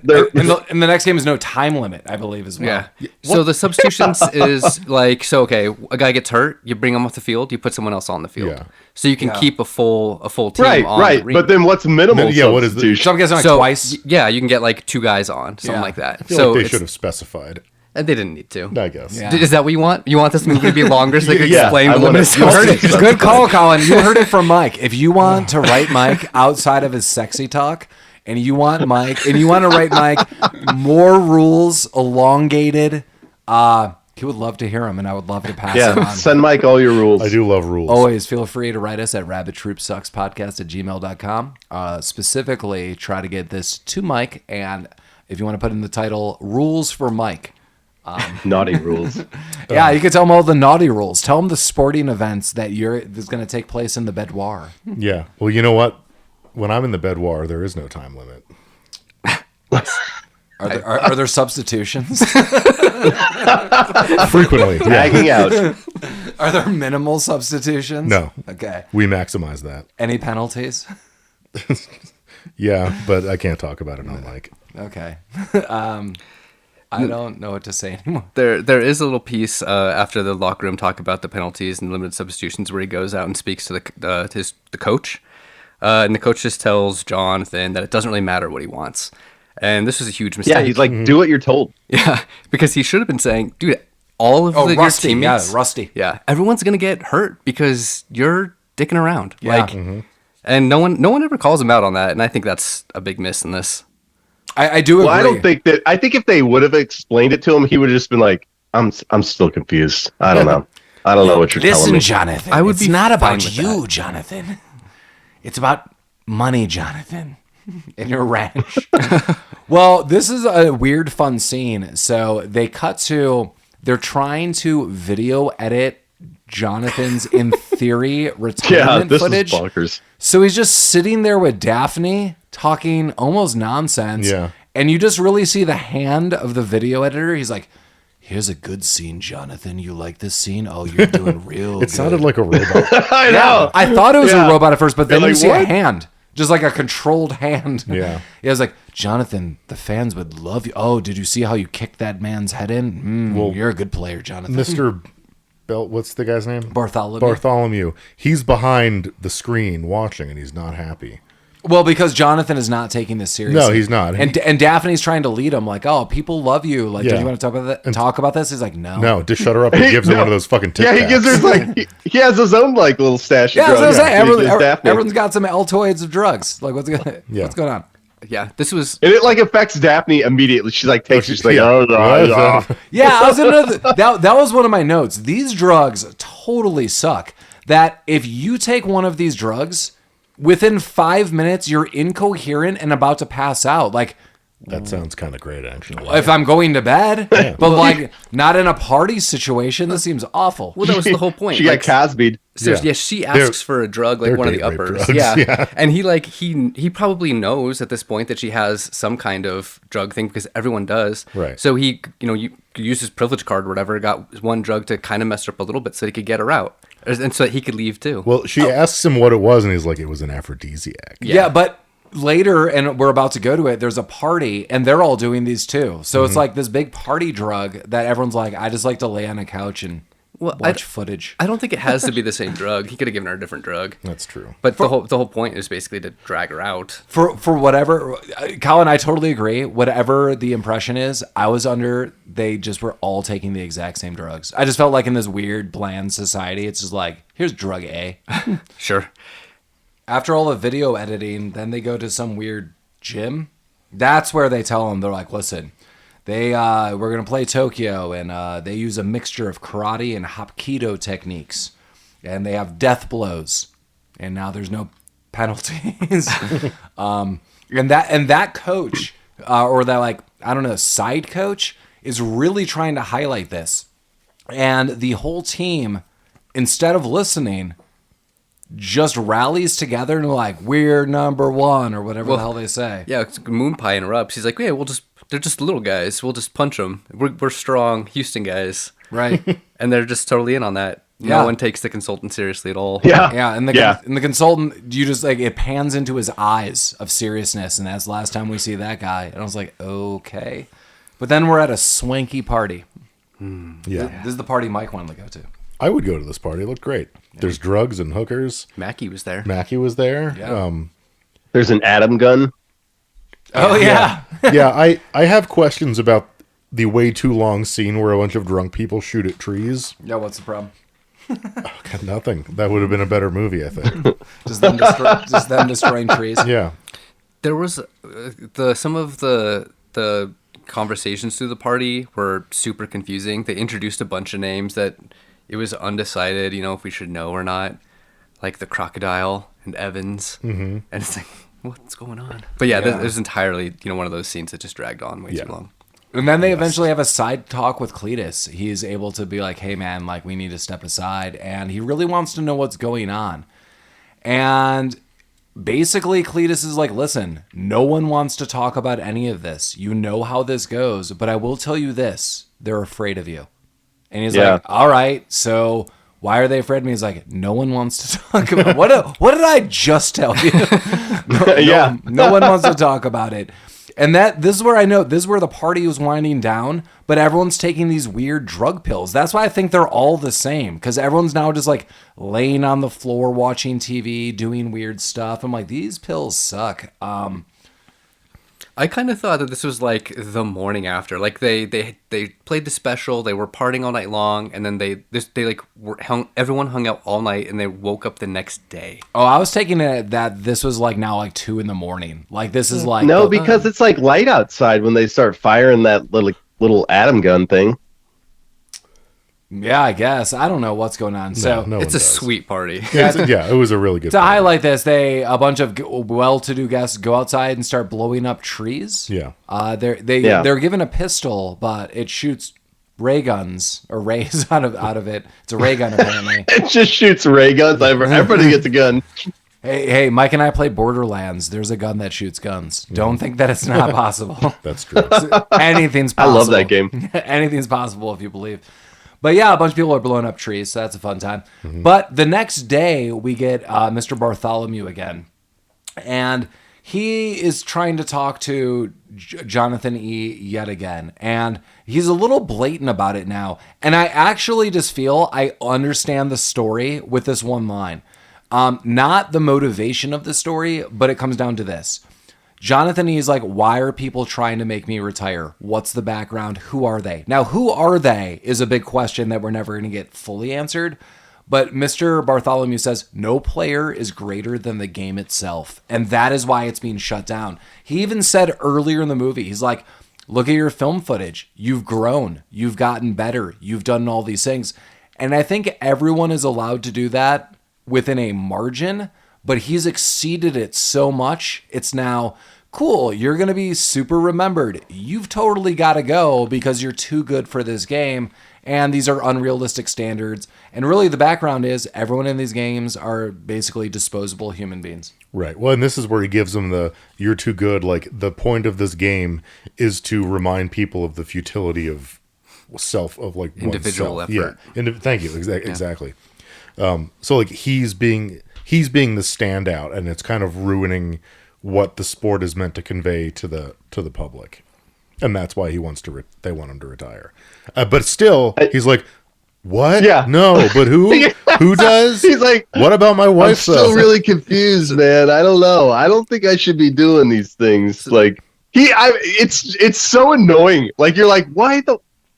and the next game is no time limit, I believe as well. Yeah. So the substitutions is like, so okay, a guy gets hurt, you bring him off the field, you put someone else on the field, Yeah. so you can keep a full team right, on. right. The ring. But then what's minimal Yeah, what is the- substitution? So I'm guessing like so twice. yeah, you can get like 2 guys on, something Yeah. like that. I feel So like they it's- should have specified. and they didn't need to. I guess. Yeah. Is that what you want? You want this movie to be longer so they can Yeah, explain I the wanna- limit of you heard it. substitutions? Good call, Colin. You heard it from Mike. If you want to write Mike outside of his sexy talk, and you want to write Mike more rules, elongated, he would love to hear them, and I would love to pass them Yeah, on. send Mike all your rules. I do love rules. Always feel free to write us at rabbittroopsuckspodcast@gmail.com. Specifically, try to get this to Mike, and if you want to put in the title, Rules for Mike. Naughty rules. Yeah, you can tell him all the naughty rules. Tell him the sporting events that's going to take place in the boudoir. Yeah. Well, you know what? When I'm in the boudoir, there is no time limit. Are there substitutions? Frequently. Yeah. Nagging out. Are there minimal substitutions? No. Okay. We maximize that. Any penalties? Yeah, but I can't talk about it on mic. Okay. I don't know what to say anymore. There is a little piece after the locker room talk about the penalties and limited substitutions where he goes out and speaks to the coach, and the coach just tells Jonathan that it doesn't really matter what he wants, and this was a huge mistake. Yeah, he's like, do what you're told. yeah, because he should have been saying, dude, all of your Rusty. teammates, Yeah, Rusty. yeah, everyone's gonna get hurt because you're dicking around, Yeah. and no one ever calls him out on that, and I think that's a big miss in this. I do agree. Well, I don't think that. I think if they would have explained it to him, he would have just been like, "I'm still confused. I don't know." I don't know what you're telling Listen, me. Jonathan, I would it's be not fine about with you, that. Jonathan. It's about money, Jonathan, and your ranch. Well, this is a weird, fun scene. So they cut to, they're trying to video edit Jonathan's, in theory, Yeah, retirement this footage. is bonkers. So he's just sitting there with Daphne talking almost nonsense. Yeah. And you just really see the hand of the video editor. He's like, here's a good scene, Jonathan. You like this scene? Oh, you're doing real good. It sounded like a robot. I know. I thought it was Yeah. a robot at first, but then You're you like, see a "What?" hand. Just like a controlled hand. Yeah. It was like, Jonathan, the fans would love you. Oh, did you see how you kicked that man's head in? Well, You're a good player, Jonathan. Mr. Belt, what's the guy's name? Bartholomew. He's behind the screen watching, and he's not happy. Well, because Jonathan is not taking this seriously. No, he's not. And Daphne's trying to lead him, like, oh, people love you. Like, Yeah. do you want to talk about that? Talk about this? He's like, no. No, just shut her up. He gives her one of those fucking Tic Yeah, he Tacs. gives her like he has his own like little stash. Yeah, of I was drugs. gonna say, He gives Daphne. everyone's got some Altoids of drugs. Like, what's going on? Yeah, this was And it like affects Daphne immediately. She's like takes. She's like, Yeah. oh god. Yeah, I was gonna. That was one of my notes. These drugs totally suck. That if you take one of these drugs, within 5 minutes you're incoherent and about to pass out. Like, That sounds kind of great, actually. if I'm going to bed, but like not in a party situation, this seems awful. well, that was the whole point. She Like, got Cosby'd. so, Yeah. yeah, she They're- asks for a drug, like they're one of the date rape uppers. drugs, Yeah. yeah. And he probably knows at this point that she has some kind of drug thing because everyone does. Right. So he, you used his privilege card or whatever, got one drug to kind of mess her up a little bit so he could get her out. And so that he could leave too. Well, she asks him what it was, and he's like, it was an aphrodisiac. Yeah, but later, and we're about to go to it, there's a party, and they're all doing these too. So it's like this big party drug that everyone's like, I just like to lay on a couch and watch footage. I don't think it has to be the same drug. He could have given her a different drug. That's true. But the whole point is basically to drag her out. For whatever, Colin, I totally agree. Whatever the impression is, I was under, they just were all taking the exact same drugs. I just felt like in this weird, bland society, it's just like, here's drug A. Sure. After all the video editing, then they go to some weird gym. That's where they tell them, they're like, listen, we're going to play Tokyo, and they use a mixture of karate and hapkido techniques. And they have death blows. And now there's no penalties. And that coach, or that, like, I don't know, side coach, is really trying to highlight this. And the whole team, instead of listening, just rallies together and like, we're number one, or whatever the hell they say. Yeah, Moonpie interrupts. He's like, yeah, they're just little guys. We'll just punch them. We're strong Houston guys. Right. And they're just totally in on that. Yeah. No one takes the consultant seriously at all. Yeah. Yeah, and the consultant, you just like, it pans into his eyes of seriousness, and that's the last time we see that guy. And I was like, okay. But then we're at a swanky party. Yeah. This is the party Mike wanted to go to. I would go to this party. It looked great. There's drugs and hookers. Mackie was there. Mackie was there. Yeah. There's an atom gun. Oh, yeah. Yeah, I have questions about the way too long scene where a bunch of drunk people shoot at trees. Yeah, what's the problem? God, nothing. That would have been a better movie, I think. Just them, destroying trees. Yeah. There was some of the conversations through the party were super confusing. They introduced a bunch of names that it was undecided, if we should know or not, like the crocodile and Evans, and it's like, what's going on? But yeah, Yeah. There's entirely one of those scenes that just dragged on way Yeah. too long. And then they eventually have a side talk with Cletus. He's able to be like, hey, man, like, we need to step aside. And he really wants to know what's going on. And basically, Cletus is like, listen, no one wants to talk about any of this. You know how this goes. But I will tell you this. They're afraid of you. And he's like, all right, so why are they afraid of me? He's like, no one wants to talk about what did I just tell you? No one wants to talk about it. And this is where I know, this is where the party was winding down, but everyone's taking these weird drug pills. That's why I think they're all the same, because everyone's now just like laying on the floor watching TV, doing weird stuff. I'm like, these pills suck. I kind of thought that this was like the morning after. Like they played the special, they were partying all night long, and then everyone hung out all night, and they woke up the next day. Oh, I was taking it that this was like now like 2 a.m. Like this is like No, because it's like light outside when they start firing that little atom gun thing. Yeah, I guess. I don't know what's going on. So No one It's a does. sweet party. Yeah, it was a really good to party. highlight this, a bunch of well-to-do guests go outside and start blowing up trees. Yeah. They're given a pistol, but it shoots ray guns or rays out of it. It's a ray gun apparently. It just shoots ray guns. Everybody gets a gun. Hey, Mike and I play Borderlands. There's a gun that shoots guns. Don't think that it's not possible. That's true. Anything's I possible. love that game. Anything's possible if you believe. But yeah, a bunch of people are blowing up trees, so that's a fun time. But the next day, we get Mr. Bartholomew again. And he is trying to talk to Jonathan E. yet again. And he's a little blatant about it now. And I actually just feel I understand the story with this one line. Not the motivation of the story, but it comes down to this. Jonathan E. is like, why are people trying to make me retire? What's the background? Who are they? Now, who are they is a big question that we're never going to get fully answered. But Mr. Bartholomew says, no player is greater than the game itself. And that is why it's being shut down. He even said earlier in the movie, he's like, look at your film footage. You've grown. You've gotten better. You've done all these things. And I think everyone is allowed to do that within a margin. But he's exceeded it so much, it's now, cool, you're going to be super remembered. You've totally got to go because you're too good for this game, and these are unrealistic standards. And really the background is everyone in these games are basically disposable human beings. Right. Well, and this is where he gives them the "you're too good." Like, the point of this game is to remind people of the futility of Individual oneself. effort. Yeah. Thank you. Exactly. So like he's being the standout, and it's kind of ruining what the sport is meant to convey to the public, and that's why they want him to retire. But still, he's like, "What? Yeah. No, but who? Who does? He's like, what about my I'm wife? still really confused, man. I don't know. I don't think I should be doing these things. Like it's so annoying. Like you're like,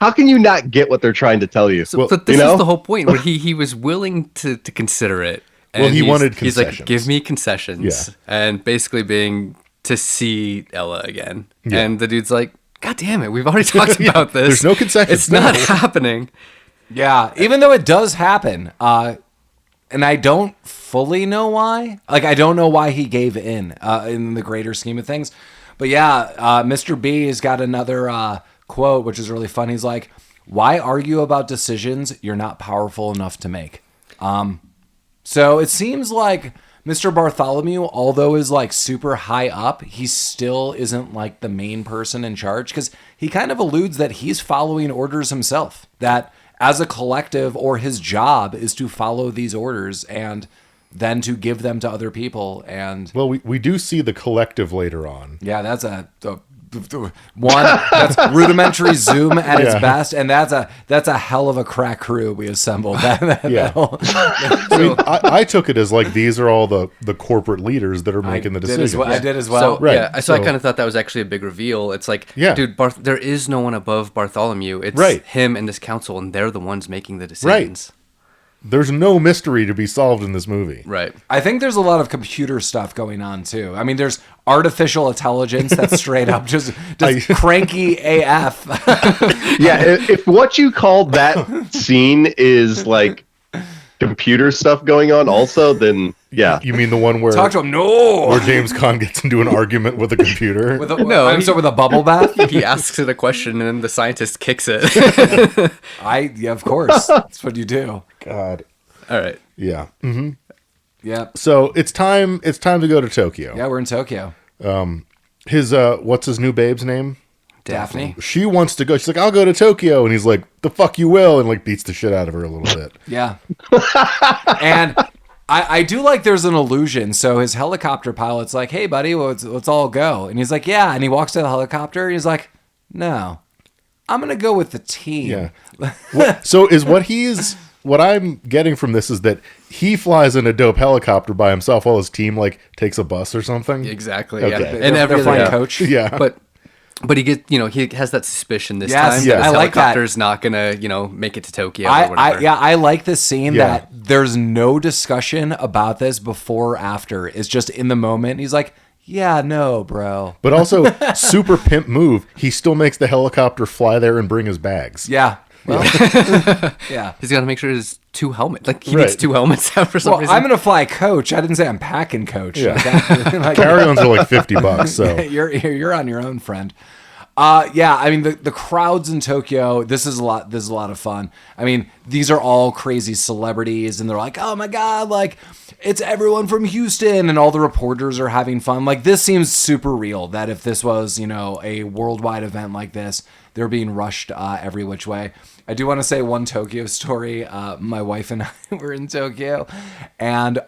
how can you not get what they're trying to tell you? But this is the whole point where he was willing to consider it. Well, he wanted He's concessions. like, give me concessions. Yeah. And basically being to see Ella again. Yeah. And the dude's like, God damn it, we've already talked about this. There's no concessions. It's not No. happening. Yeah, even though it does happen. And I don't fully know why. Like, I don't know why he gave in the greater scheme of things. But yeah, Mr. B has got another quote, which is really fun. He's like, why argue about decisions you're not powerful enough to make? So it seems like Mr. Bartholomew, although is like super high up, he still isn't like the main person in charge, because he kind of alludes that he's following orders himself, that as a collective, or his job is to follow these orders and then to give them to other people. And Well, we do see the collective later on. yeah, that's that's rudimentary Zoom at its Yeah. best, and that's a hell of a crack crew we assembled. Yeah. I mean, I took it as like these are all the corporate leaders that are making the decisions. I did as well. So, Right. yeah, so I kind of thought that was actually a big reveal. It's like, Yeah. dude, there is no one above Bartholomew. It's Right. him and this council, and they're the ones making the decisions. There's no mystery to be solved in this movie. Right. I think there's a lot of computer stuff going on too. I mean, there's artificial intelligence that's straight up just cranky AF. Yeah, if what you call that scene is like computer stuff going on also, then yeah. You mean the one where Talk to him. No. where James Caan gets into an argument with a computer? With a, No, I'm sorry, with a bubble bath. He asks it a question, and then the scientist kicks it. Yeah, of course. That's what you do. God. All right. Yeah. Yeah. So it's time to go to Tokyo. Yeah, we're in Tokyo. His what's his new babe's name? Daphne. She wants to go. She's like, I'll go to Tokyo, and he's like, the fuck you will, and like beats the shit out of her a little bit. Yeah. And I do like there's an illusion. So his helicopter pilot's like, hey, buddy, let's all go. And he's like, yeah. And he walks to the helicopter. And he's like, no, I'm going to go with the team. Yeah. So is what I'm getting from this is that he flies in a dope helicopter by himself while his team like takes a bus or something. Exactly. Okay. Yeah. They're- And every flying yeah. coach. Yeah. But he he has that suspicion this Yes, time yeah. that his I like that. helicopter's not gonna make it to Tokyo or whatever. I like this scene Yeah. that there's no discussion about this before or after. It's just in the moment. He's like, yeah, no, bro. But also, super pimp move. He still makes the helicopter fly there and bring his bags. Yeah. Yeah. He's got to make sure his 2 helmets. Like he Right. needs 2 helmets out for some Well, reason. I'm gonna fly coach. I didn't say I'm packing coach. Yeah. Like, Carry-ons are like $50, so you're on your own, friend. Yeah, I mean the crowds in Tokyo. This is a lot of fun. I mean, these are all crazy celebrities, and they're like, oh my god, like it's everyone from Houston, and all the reporters are having fun. Like this seems super real. That if this was a worldwide event like this, they're being rushed every which way. I do want to say one Tokyo story. My wife and I were in Tokyo, and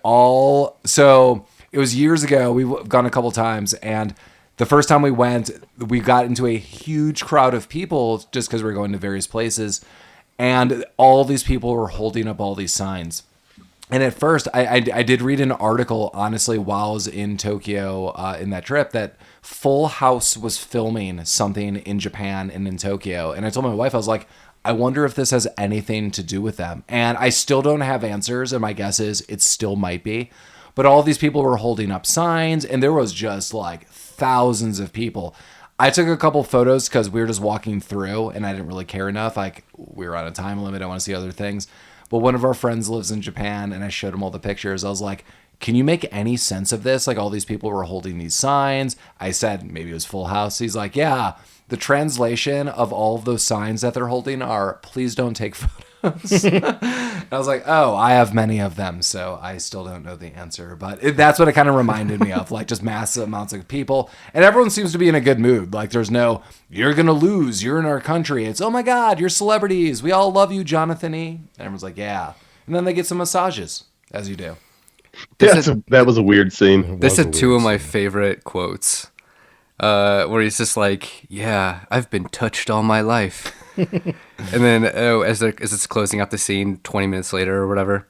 so it was years ago. We've gone a couple times, and the first time we went, we got into a huge crowd of people just because we were going to various places. And all these people were holding up all these signs. And at first, I did read an article, honestly, while I was in Tokyo in that trip, that Full House was filming something in Japan and in Tokyo. And I told my wife, I was like, I wonder if this has anything to do with them. And I still don't have answers. And my guess is it still might be. But all these people were holding up signs, and there was just like thousands of people. I took a couple photos because we were just walking through, and I didn't really care enough. Like we were on a time limit. I want to see other things. But one of our friends lives in Japan, and I showed him all the pictures. I was like, can you make any sense of this? Like all these people were holding these signs. I said maybe it was Full House. He's like, yeah. The translation of all of those signs that they're holding are, please don't take photos. I was like, oh, I have many of them, so I still don't know the answer. But that's what it kind of reminded me of, like just massive amounts of people. And everyone seems to be in a good mood. Like there's no, you're going to lose, you're in our country. It's, oh my God, you're celebrities. We all love you, Jonathan E. And everyone's like, yeah. And then they get some massages, as you do. That was a weird scene. This is 2 of my favorite quotes. Where he's just like, yeah, I've been touched all my life. And then as it's closing out the scene 20 minutes later or whatever,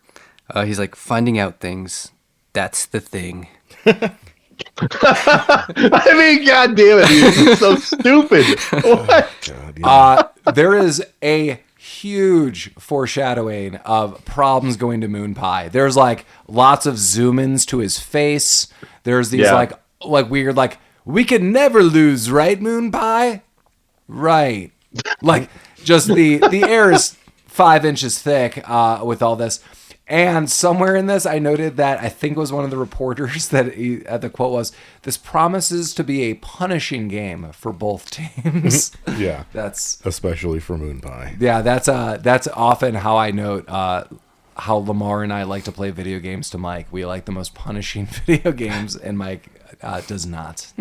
he's like, finding out things, that's the thing. I mean, god damn it, dude. It's so stupid. What? God, yeah. There is a huge foreshadowing of problems going to Moonpie. There's like lots of zoom-ins to his face. There's these like weird, like, we could never lose, right, Moonpie? Right. Like, just the air is 5 inches thick with all this. And somewhere in this, I noted that I think it was one of the reporters that the quote was, this promises to be a punishing game for both teams. Yeah. That's especially for Moonpie. Yeah, that's often how I note how Lamar and I like to play video games to Mike. We like the most punishing video games, and Mike does not.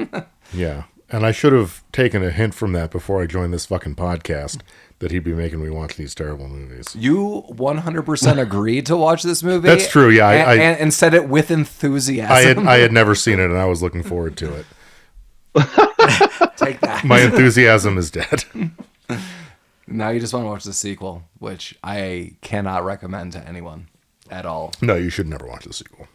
Yeah. And I should have taken a hint from that before I joined this fucking podcast that he'd be making me watch these terrible movies. You 100% agreed to watch this movie. That's true, yeah. And said it with enthusiasm. I had never seen it, and I was looking forward to it. Take that. My enthusiasm is dead. Now you just want to watch the sequel, which I cannot recommend to anyone at all. No, you should never watch the sequel.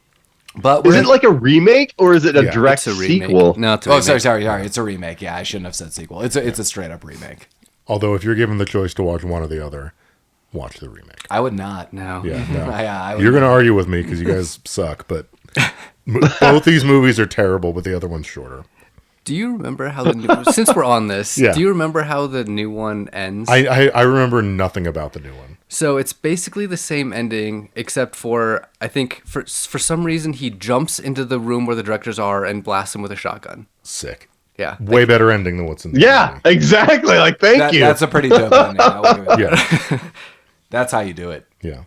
But is it like a remake or is it a direct sequel? No, it's a remake. Sorry. It's a remake. Yeah, I shouldn't have said sequel. It's a straight up remake. Although, if you're given the choice to watch one or the other, watch the remake. I would not. No. Yeah, no. I would You're going to argue with me because you guys suck, but both these movies are terrible, but the other one's shorter. Do you remember how the new, since we're on this, Yeah. do you remember how the new one ends? I remember nothing about the new one. So it's basically the same ending, except for, I think, for some reason, he jumps into the room where the directors are and blasts him with a shotgun. Sick. Yeah. Way better ending than what's in the Yeah, movie. exactly. Like, thank you. That's a pretty dope ending. Yeah. That's how you do it. Yeah.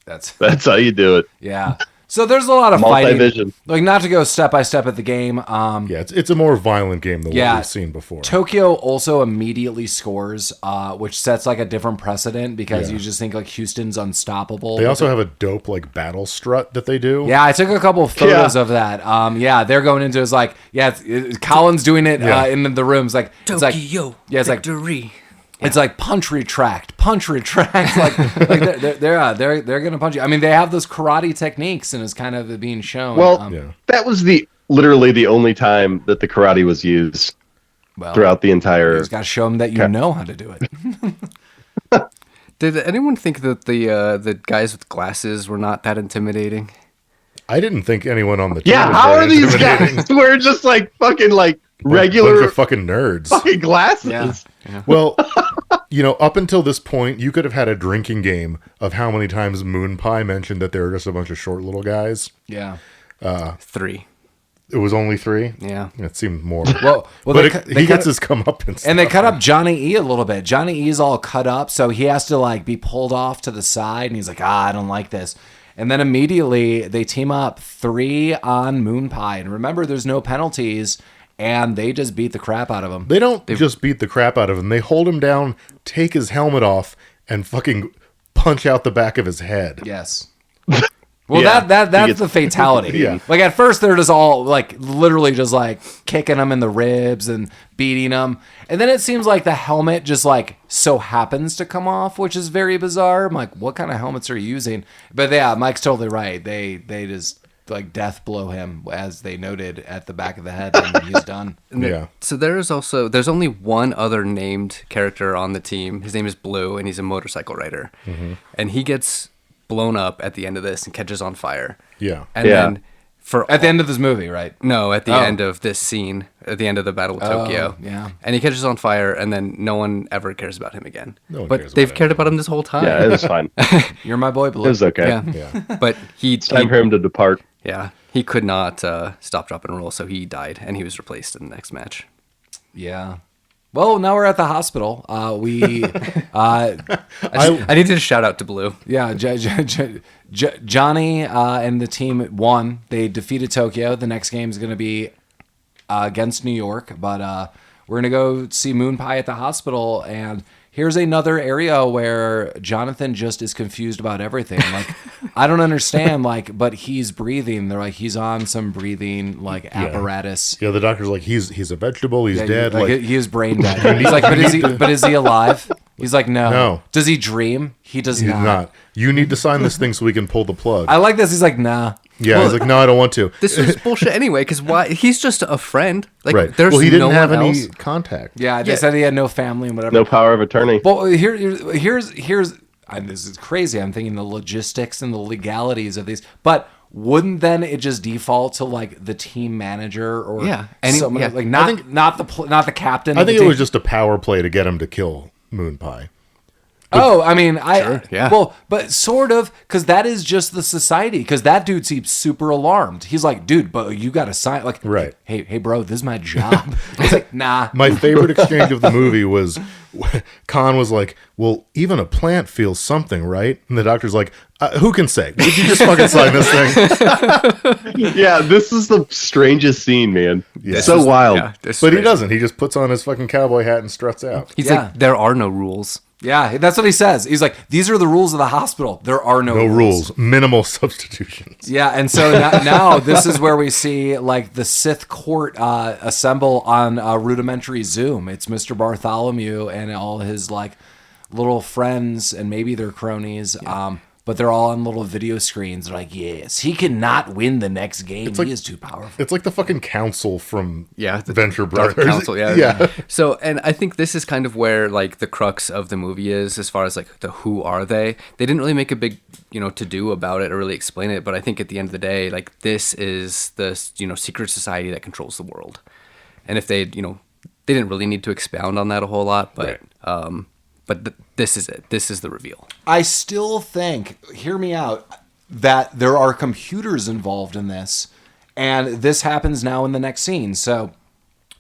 That's how you do it. yeah. So there's a lot of fighting. Multivision. Like, not to go step by step at the game. Yeah, it's a more violent game than what we've seen before. Tokyo also immediately scores, which sets like a different precedent because you just think like Houston's unstoppable. They also have a dope like battle strut that they do. Yeah, I took a couple of photos of that. They're going into it's like Colin's doing it in the rooms like Tokyo, it's like victory. It's like punch retract. Like they're gonna punch you. I mean, they have those karate techniques, and it's kind of being shown. Well, that was literally the only time that the karate was used throughout the entire. You just got to show them that you know how to do it. Did anyone think that the guys with glasses were not that intimidating? I didn't think anyone on the team. Yeah, was how very are these intimidating. guys? We're just like fucking like Bunch regular of fucking nerds. fucking glasses. Yeah. Well, up until this point, you could have had a drinking game of how many times Moonpie mentioned that they were just a bunch of short little guys. Yeah. 3. It was only 3? Yeah. It seemed more. Well, But he gets his comeuppance. and they cut up Johnny E a little bit. Johnny E's all cut up, so he has to like be pulled off to the side, and he's like, I don't like this. And then immediately they team up 3 on Moonpie. And remember, there's no penalties, and they just beat the crap out of him. They don't just beat the crap out of him. They hold him down, take his helmet off, and fucking punch out the back of his head. Yes. Well, Yeah, that's the fatality. Yeah. Like at first they're just all like literally just like kicking him in the ribs and beating him. And then it seems like the helmet just like so happens to come off, which is very bizarre. I'm like, what kind of helmets are you using? But yeah, Mike's totally right. They just like death blow him, as they noted, at the back of the head, and he's done. Yeah. So there's only one other named character on the team. His name is Blue, and he's a motorcycle rider. And he gets blown up at the end of this and catches on fire. Yeah. And Yeah. then At the end of this movie, right? No, at the Oh. end of this scene, at the end of the Battle of Tokyo. yeah. And he catches on fire, and then no one ever cares about him again. No one but cares they've about cared about him this whole time. Yeah, it was fine. It You're my boy, Blue. was okay. Yeah. Yeah. But he Time for him to depart. yeah, he could not stop, drop, and roll, so he died, and he was replaced in the next match. Yeah. Well, now we're at the hospital. I needed to shout out to Blue. Yeah, Johnny and the team won. They defeated Tokyo. The next game is going to be against New York, but we're going to go see Moonpie at the hospital. And here's another area where Jonathan just is confused about everything. Like, I don't understand, like, but he's breathing. They're like, he's on some breathing, like, apparatus. Yeah, the doctor's like, he's a vegetable, he's Yeah, dead. like, Like, he is brain dead. He's like, but is he alive? He's like, no. No. Does he dream? He does he's not. not. You need to sign this thing so we can pull the plug. I like this. He's like, nah. Yeah, he's like, no, I don't want to. This is bullshit anyway, because why? He's just a friend. Like, Right. there's Well, he didn't no have one any else. contact. Yeah, they Yeah. said he had no family and whatever. No power of attorney. Well, here's and this is crazy. I'm thinking the logistics and the legalities of these, but wouldn't then it just default to like the team manager or someone yeah. like not the captain? I of the think it team? was just a power play to get him to kill Moonpie. Oh, I mean, yeah. Well, but sort of, because that is just the society. Because that dude seems super alarmed. He's like, dude, but you got to sign. Like, Right. Hey, bro, this is my job. It's like, nah. My favorite exchange of the movie was Caan was like, well, even a plant feels something, right? And the doctor's like, who can say? Would you just fucking sign this thing? Yeah, this is the strangest scene, man. Yeah. So wild. Yeah, this is But he crazy. doesn't. He just puts on his fucking cowboy hat and struts out. He's Yeah. like, there are no rules. Yeah, that's what he says. He's like, these are the rules of the hospital. There are no No rules. Minimal substitutions. Yeah, and so now this is where we see like the Sith court assemble on rudimentary Zoom. It's Mr. Bartholomew and all his like little friends and maybe their cronies. But they're all on little video screens. They're like, yes, he cannot win the next game. like- He is too powerful. It's like the fucking council from Yeah, the Venture Dark Brothers. Council, yeah. Yeah. So, and I think this is kind of where like the crux of the movie is, as far as like the who are they. They didn't really make a big to do about it or really explain it, but I think at the end of the day, like this is the secret society that controls the world. And if they they didn't really need to expound on that a whole lot, but this is it. This is the reveal. I still think, hear me out, that there are computers involved in this, and this happens now in the next scene. So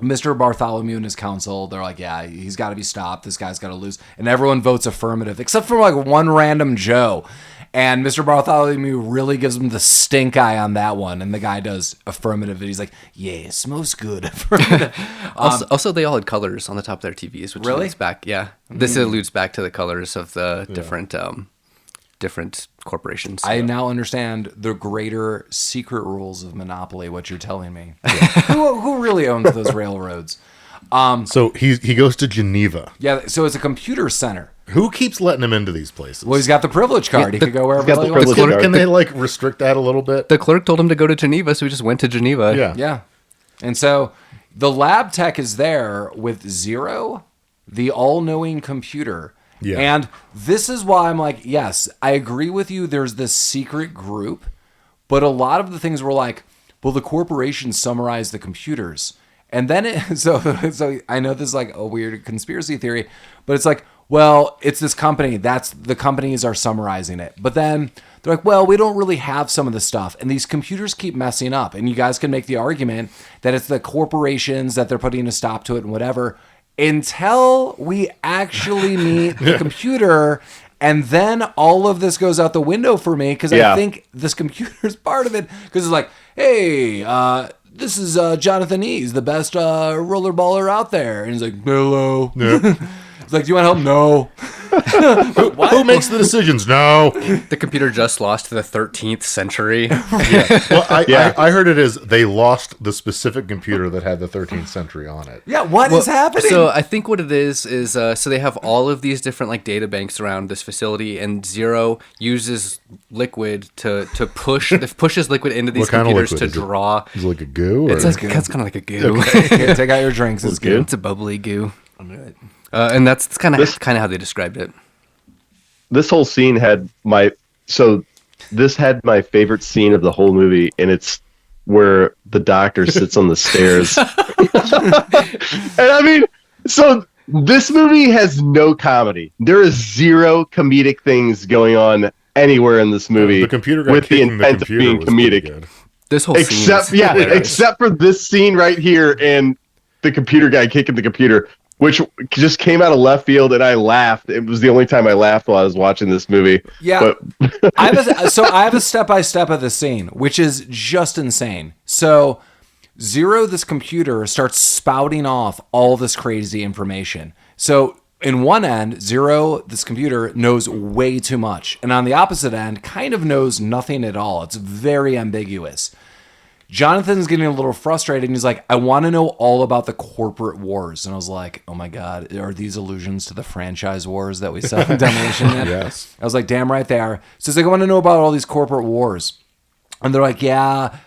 Mr. Bartholomew and his council, they're like, yeah, he's got to be stopped. This guy's got to lose. And everyone votes affirmative, except for like one random Joe. And Mr. Bartholomew really gives him the stink eye on that one. And the guy does affirmative. And he's like, yes, most good. Affirmative. Also, they all had colors on the top of their TVs, which Really? alludes back. Yeah, this alludes back to the colors of the different corporations. I now understand the greater secret rules of Monopoly, what you're telling me. Who really owns those railroads? So he goes to Geneva. Yeah, so it's a computer center. Who keeps letting him into these places? Well, he's got the privilege card. He could go wherever got the he wants. privilege card. Can they like restrict that a little bit? The clerk told him to go to Geneva, so he just went to Geneva. Yeah. Yeah. And so the lab tech is there with Zero, the all-knowing computer. Yeah. And this is why I'm like, yes, I agree with you. There's this secret group, but a lot of the things were like, well, the corporation summarized the computers. And then so I know this is like a weird conspiracy theory, but it's like, well, it's this company. That's the companies are summarizing it. But then they're like, well, we don't really have some of the stuff. And these computers keep messing up. And you guys can make the argument that it's the corporations that they're putting a stop to it and whatever, until we actually meet the computer. And then all of this goes out the window for me because I think this computer is part of it. Because it's like, hey, this is Jonathan E. He's the best rollerballer out there. And he's like, hello. Yeah. It's like, do you want help? No. Who makes the decisions? No. The computer just lost to the 13th century. Well, I heard it is they lost the specific computer that had the 13th century on it. Yeah, what is happening? So I think what it is so they have all of these different like data banks around this facility, and Zero uses liquid to push pushes liquid into these computers to draw. Is it like a goo? It's kind of like a goo. Okay, take out your drinks. It's good. It's a bubbly goo. And that's kind of how they described it. This whole scene had this had my favorite scene of the whole movie, and it's where the doctor sits on the stairs. And I mean, so this movie has no comedy. There is zero comedic things going on anywhere in this movie. The computer guy with the intent of being comedic. This whole scene except for this scene right here and the computer guy kicking the computer, which just came out of left field, and I laughed. It was the only time I laughed while I was watching this movie. Yeah. But I have a step-by-step of the scene, which is just insane. So Zero, this computer, starts spouting off all this crazy information. So in one end, Zero, this computer, knows way too much. And on the opposite end, kind of knows nothing at all. It's very ambiguous. Jonathan's getting a little frustrated, and he's like, I want to know all about the corporate wars. And I was like, oh my God, are these allusions to the franchise wars that we saw in Demolition Man? Yes. I was like, damn right they are. So he's like, I want to know about all these corporate wars. And they're like, yeah,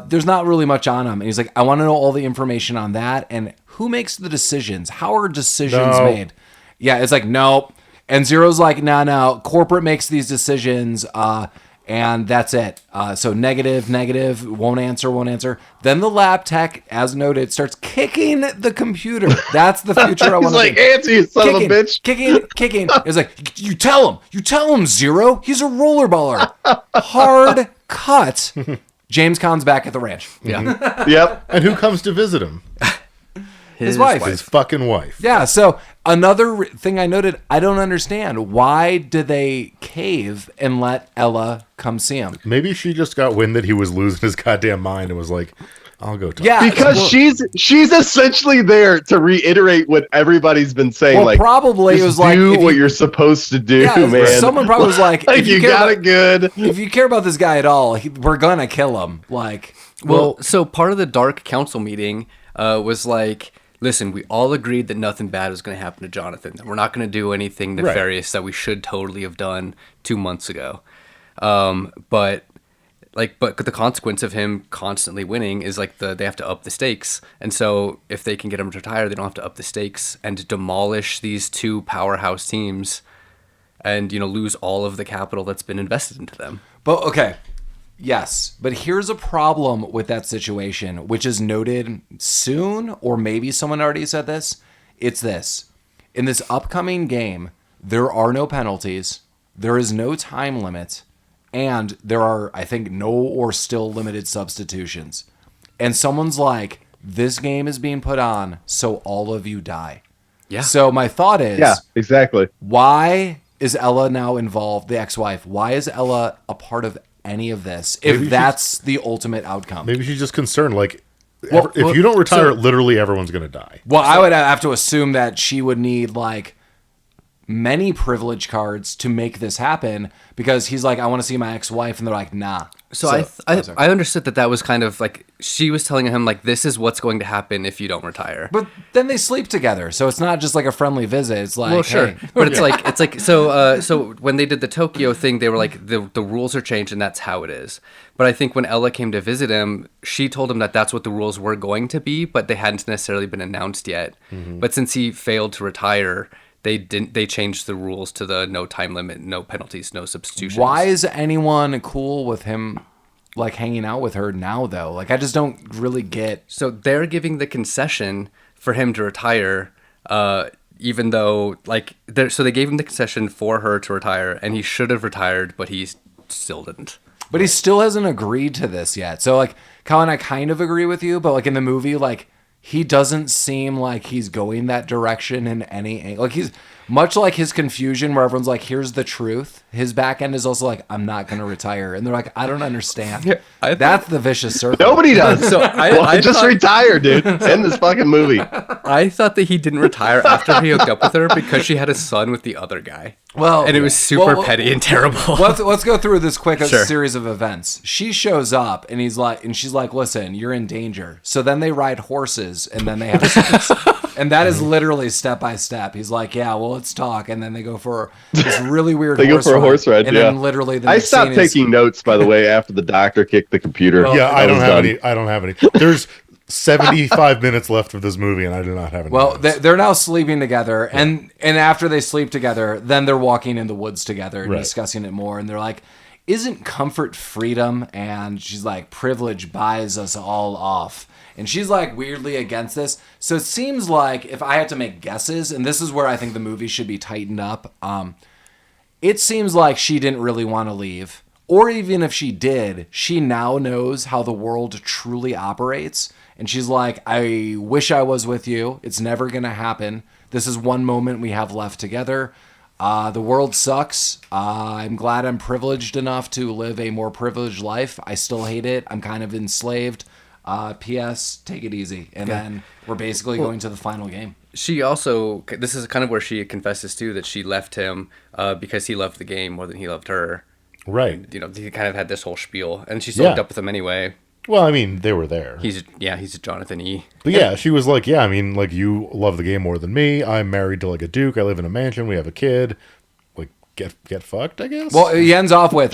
there's not really much on them. And he's like, I want to know all the information on that. And who makes the decisions? How are decisions made? Yeah, it's like, no. And Zero's like, no, corporate makes these decisions, and that's it. So negative, won't answer. Then the lab tech, as noted, starts kicking the computer. That's the future I want to like, Auntie, you son of a bitch. Kicking. It's like, you tell him, Zero. He's a rollerballer. Hard cut. James Caan's back at the ranch. Yeah. Yep. And who comes to visit him? His wife. His fucking wife. Yeah, so another thing I noted, I don't understand. Why did they cave and let Ella come see him? Maybe she just got wind that he was losing his goddamn mind and was like, I'll go talk. Yeah, because she's essentially there to reiterate what everybody's been saying. Well, like, probably it was like, do what you're supposed to do, man. Someone probably was like, like you got it good. If you care about this guy at all, we're gonna kill him. Like, well, so part of the dark council meeting was like, listen, we all agreed that nothing bad was going to happen to Jonathan. That we're not going to do anything nefarious that we should totally have done 2 months ago. But the consequence of him constantly winning is like they have to up the stakes. And so if they can get him to retire, they don't have to up the stakes and demolish these two powerhouse teams and, lose all of the capital that's been invested into them. But okay. Yes, but here's a problem with that situation, which is noted soon, or maybe someone already said this. It's this. In this upcoming game, there are no penalties, there is no time limit, and there are, I think, no or still limited substitutions. And someone's like, this game is being put on so all of you die. Yeah. So my thought is... Yeah, exactly. Why is Ella now involved, the ex-wife? Why is Ella a part of any of this if that's the ultimate outcome? Maybe she's just concerned, like, if you don't retire, literally everyone's going to die. Well, I would have to assume that she would need, like, many privilege cards to make this happen, because he's like, I want to see my ex-wife, and they're like, nah. So I understood that was kind of like, she was telling him, like, this is what's going to happen if you don't retire. But then they sleep together, so it's not just like a friendly visit. It's like, well, sure, hey. But it's like so when they did the Tokyo thing, they were like, the rules are changed and that's how it is. But I think when Ella came to visit him, she told him that that's what the rules were going to be, but they hadn't necessarily been announced yet. Mm-hmm. But since he failed to retire, they changed the rules to the no time limit, no penalties, no substitutions. Why is anyone cool with him like hanging out with her now though? Like I just don't really get. So they're giving the concession for him to retire, even though so they gave him the concession for her to retire, and he should have retired, but he still didn't. But he still hasn't agreed to this yet. So like, Colin, I kind of agree with you, but like in the movie, like he doesn't seem like he's going that direction in any, like he's much like his confusion where everyone's like, here's the truth. His back end is also like, I'm not going to retire. And they're like, I don't understand. That's the vicious circle. Nobody does. So I just retire, dude. End this fucking movie. I thought that he didn't retire after he hooked up with her because she had a son with the other guy. Well, and it was super petty and terrible. Let's go through this quick Sure. series of events. She shows up and she's like, listen, you're in danger. So then they ride horses and then they have sex. And that is literally step by step. He's like, yeah, well, let's talk. And then they go for this really weird They go for a horse ride, and yeah. then literally the I next stopped scene is- taking notes, by the way, after the doctor kicked the computer. Yeah, I That don't was have done. any. I don't have any. There's 75 minutes left of this movie, and I do not have any. Well, notes. they're now sleeping together, and after they sleep together, then they're walking in the woods together and Right. discussing it more. And they're like, "Isn't comfort freedom?" And she's like, "Privilege buys us all off." And she's like weirdly against this. So it seems like if I had to make guesses, and this is where I think the movie should be tightened up, it seems like she didn't really want to leave. Or even if she did, she now knows how the world truly operates. And she's like, I wish I was with you. It's never going to happen. This is one moment we have left together. The world sucks. I'm glad I'm privileged enough to live a more privileged life. I still hate it. I'm kind of enslaved. P.S. Take it easy. And then we're basically going to the final game. She also, this is kind of where she confesses too that she left him because he loved the game more than he loved her. right. You know, he kind of had this whole spiel, and she still hooked up with him anyway. Well, I mean, they were there. He's a Jonathan E. But yeah, she was like, yeah, I mean, like, you love the game more than me. I'm married to, like, a duke. I live in a mansion. We have a kid. Like, get fucked, I guess? Well, he ends off with,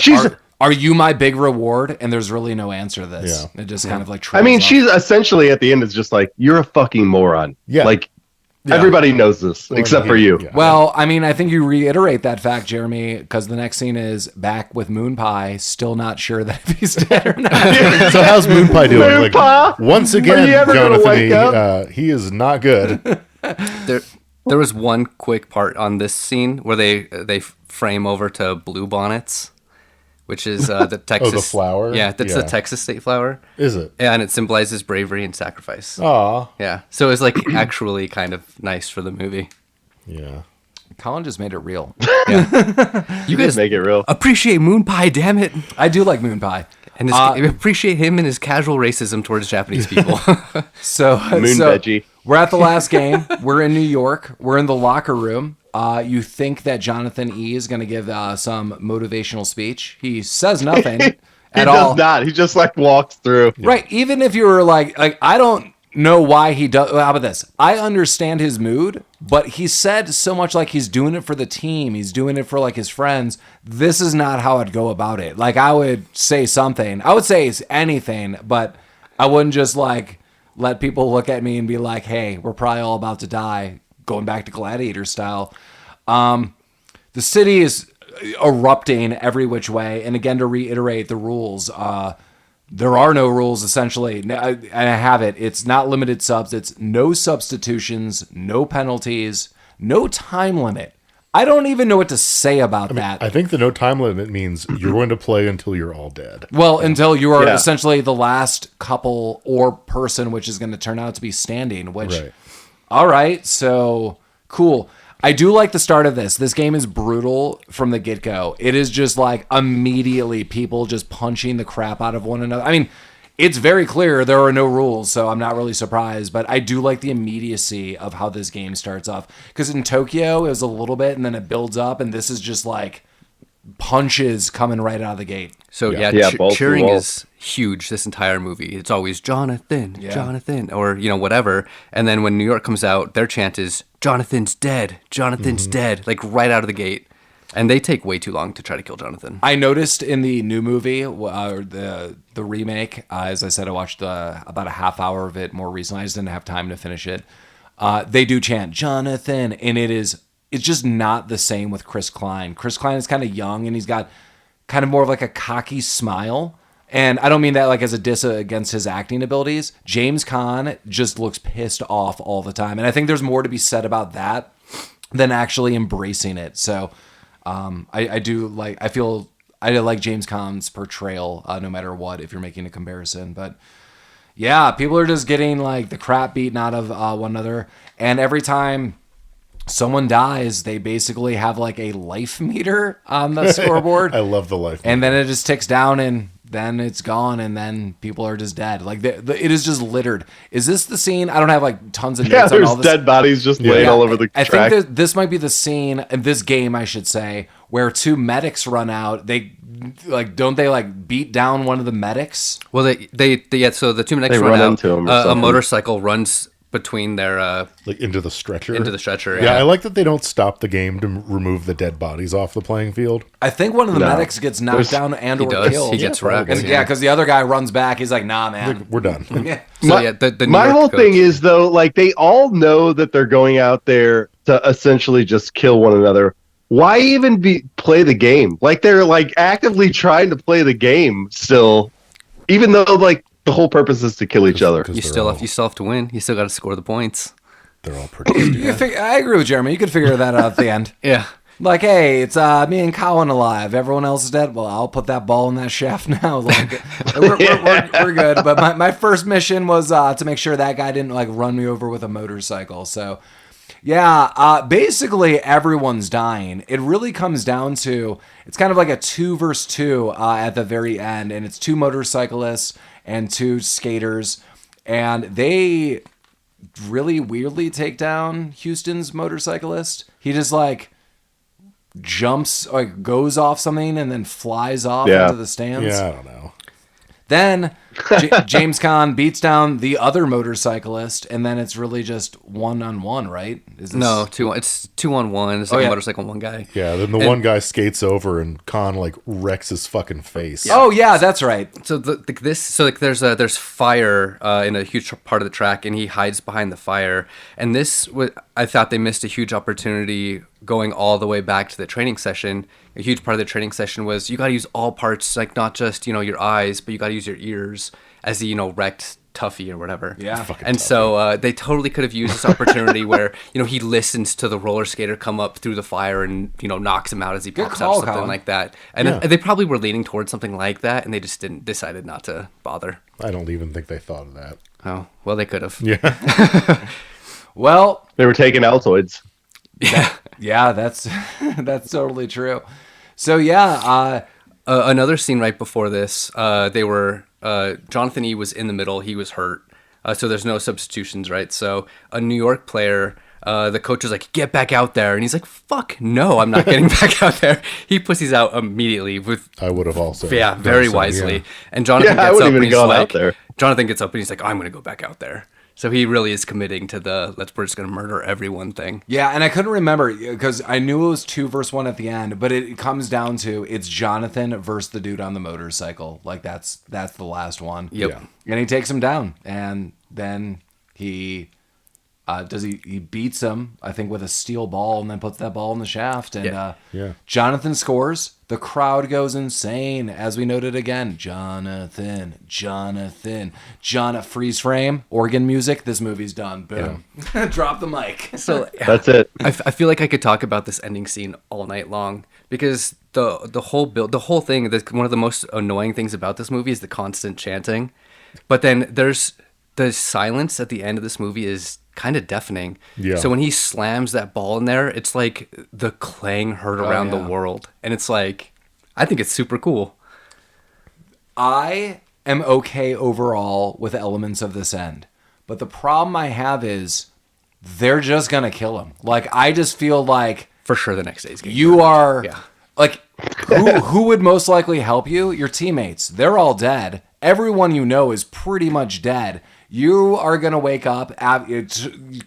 are you my big reward? And there's really no answer to this. Yeah. It just kind of like I mean, trails off. she's essentially at the end is just like, you're a fucking moron. Yeah. Like, everybody knows this Well, except he- for you. yeah. Well, I mean, I think you reiterate that fact, Jeremy, because the next scene is back with Moonpie, still not sure that if he's dead or not. So how's Moonpie doing? Moonpie? Like, once again, Are you ever gonna Jonathan, wake up? he is not good. There was one quick part on this scene where they frame over to bluebonnets, which is the Texas flower? Yeah, that's Yeah. the Texas state flower. Is it? Yeah, and it symbolizes bravery and sacrifice. Aw. Yeah, so it's like actually kind of nice for the movie. Yeah. Colin just made it real. You guys Make it real. appreciate Moonpie, damn it, I do like Moonpie. and appreciate him and his casual racism towards Japanese people. So, Moon veggie. we're at the last game. We're in New York. We're in the locker room. You think that Jonathan E. is going to give some motivational speech. He says nothing He at does all. not. He just like walks through. Right. Even if you were like I don't know why he does. How about this? I understand his mood, but he said so much like he's doing it for the team. He's doing it for like his friends. This is not how I'd go about it. Like I would say something. I would say anything, but I wouldn't just like let people look at me and be like, "Hey, we're probably all about to die." Going back to Gladiator style. The city is erupting every which way. And again, to reiterate the rules, there are no rules, essentially. And I have it. It's not limited subs. It's no substitutions, no penalties, no time limit. I don't even know what to say about that. I think the no time limit means you're going to play until you're all dead. Well, until you are Yeah. essentially the last couple or person, which is going to turn out to be standing, which, Right. all right, so cool. I do like the start of this. This game is brutal from the get-go. It is just like immediately people just punching the crap out of one another. I mean, it's very clear there are no rules, so I'm not really surprised, but I do like the immediacy of how this game starts off. Because in Tokyo, it was a little bit, and then it builds up, and this is just like punches coming right out of the gate. So Yeah. yeah, Yeah, balls to the cheering wall. is huge this entire movie. It's always Jonathan, Yeah. Jonathan, or whatever. And then when New York comes out, their chant is Jonathan's dead, Jonathan's dead, like right out of the gate. And they take way too long to try to kill Jonathan. I noticed in the new movie, the remake, as I said, I watched about a half hour of it more recently. I just didn't have time to finish it. They do chant Jonathan, and it's just not the same with Chris Klein. Chris Klein is kind of young, and he's got kind of more of like a cocky smile. And I don't mean that like as a diss against his acting abilities. James Caan just looks pissed off all the time. And I think there's more to be said about that than actually embracing it. So I like James Caan's portrayal no matter what, if you're making a comparison. But yeah, people are just getting like the crap beaten out of one another. And every time someone dies, they basically have like a life meter on the scoreboard. I love the life meter. And then it just ticks down and then it's gone and then people are just dead. Like it is just littered. Is this the scene? I don't have like tons of notes on all there's this. dead bodies just laying all over the I track. think that this might be the scene in this game, I should say, where two medics run out. Don't they beat down one of the medics? Well, so the two medics They run run out. into him or A something. motorcycle runs between their like into the stretcher. Yeah, I like that they don't stop the game to remove the dead bodies off the playing field. I think one of the medics gets knocked down and or does. killed. He gets wrecked. Because the other guy runs back. He's like, "Nah, man, Like, we're done. yeah." So the New My York whole coach- thing is though, like they all know that they're going out there to essentially just kill one another. Why even play the game? Like they're like actively trying to play the game still, even though like the whole purpose is to kill each other. Because you they're still all- have to win. You still got to score the points. They're all pretty stupid. I agree with Jeremy. You could figure that out at the end. Yeah. Like, hey, it's me and Colin alive. Everyone else is dead. Well, I'll put that ball in that shaft now. Like, we're good. But my first mission was to make sure that guy didn't run me over with a motorcycle. So, yeah, basically everyone's dying. It really comes down to, it's kind of like a 2 versus 2 at the very end, and it's 2 motorcyclists and 2 skaters, and they really weirdly take down Houston's motorcyclist. He just jumps, goes off something and then flies off into the stands. Yeah, I don't know. Then James Caan beats down the other motorcyclist, and then it's really just 1-on-1, right? Is this... No, it's 2-on-1. It's like a motorcycle, one guy. Yeah, then the one guy skates over and Caan wrecks his fucking face. Oh yeah, that's right. So there's fire in a huge part of the track, and he hides behind the fire. And I thought they missed a huge opportunity going all the way back to the training session. A huge part of the training session was you got to use all parts, not just your eyes, but you got to use your ears as the wrecked Tuffy or whatever. Yeah. And so they totally could have used this opportunity where he listens to the roller skater come up through the fire and knocks him out as he pops out, something Colin. like that. And they probably were leaning towards something like that, and they just decided not to bother. I don't even think they thought of that. Oh well, they could have. Yeah. Well, They were taking Altoids. yeah, that's totally true. So yeah, Another scene right before this, Jonathan E was in the middle. He was hurt. So there's no substitutions, right? So a New York player, the coach was like, get back out there. And he's like, fuck, no, I'm not getting back out there. He pussies out immediately I would have also. yeah, done very so, wisely. yeah. And Jonathan I gets wouldn't up even and he's gone out like, there. Jonathan gets up and he's like, I'm going to go back out there. So he really is committing to we're just going to murder everyone thing. yeah, and I couldn't remember because I knew it was 2 versus 1 at the end, but it comes down to it's Jonathan versus the dude on the motorcycle. That's the last one. Yep. Yeah. And he takes him down, and then he he beats him, I think, with a steel ball, and then puts that ball in the shaft, and Yeah. Jonathan scores. The crowd goes insane, as we noted again. Jonathan, freeze frame, organ music. This movie's done. Boom. Drop the mic. So That's it. I feel like I could talk about this ending scene all night long because the whole thing, one of the most annoying things about this movie is the constant chanting. But then there's the silence at the end of this movie is kind of deafening. Yeah. So when he slams that ball in there, it's like the clang heard around the world. And it's like, I think it's super cool. I am okay overall with elements of this end. But the problem I have is they're just going to kill him. I just feel like For sure the next day's game. you are... Yeah. Who would most likely help you? Your teammates. They're all dead. Everyone you know is pretty much dead. You are going to wake up.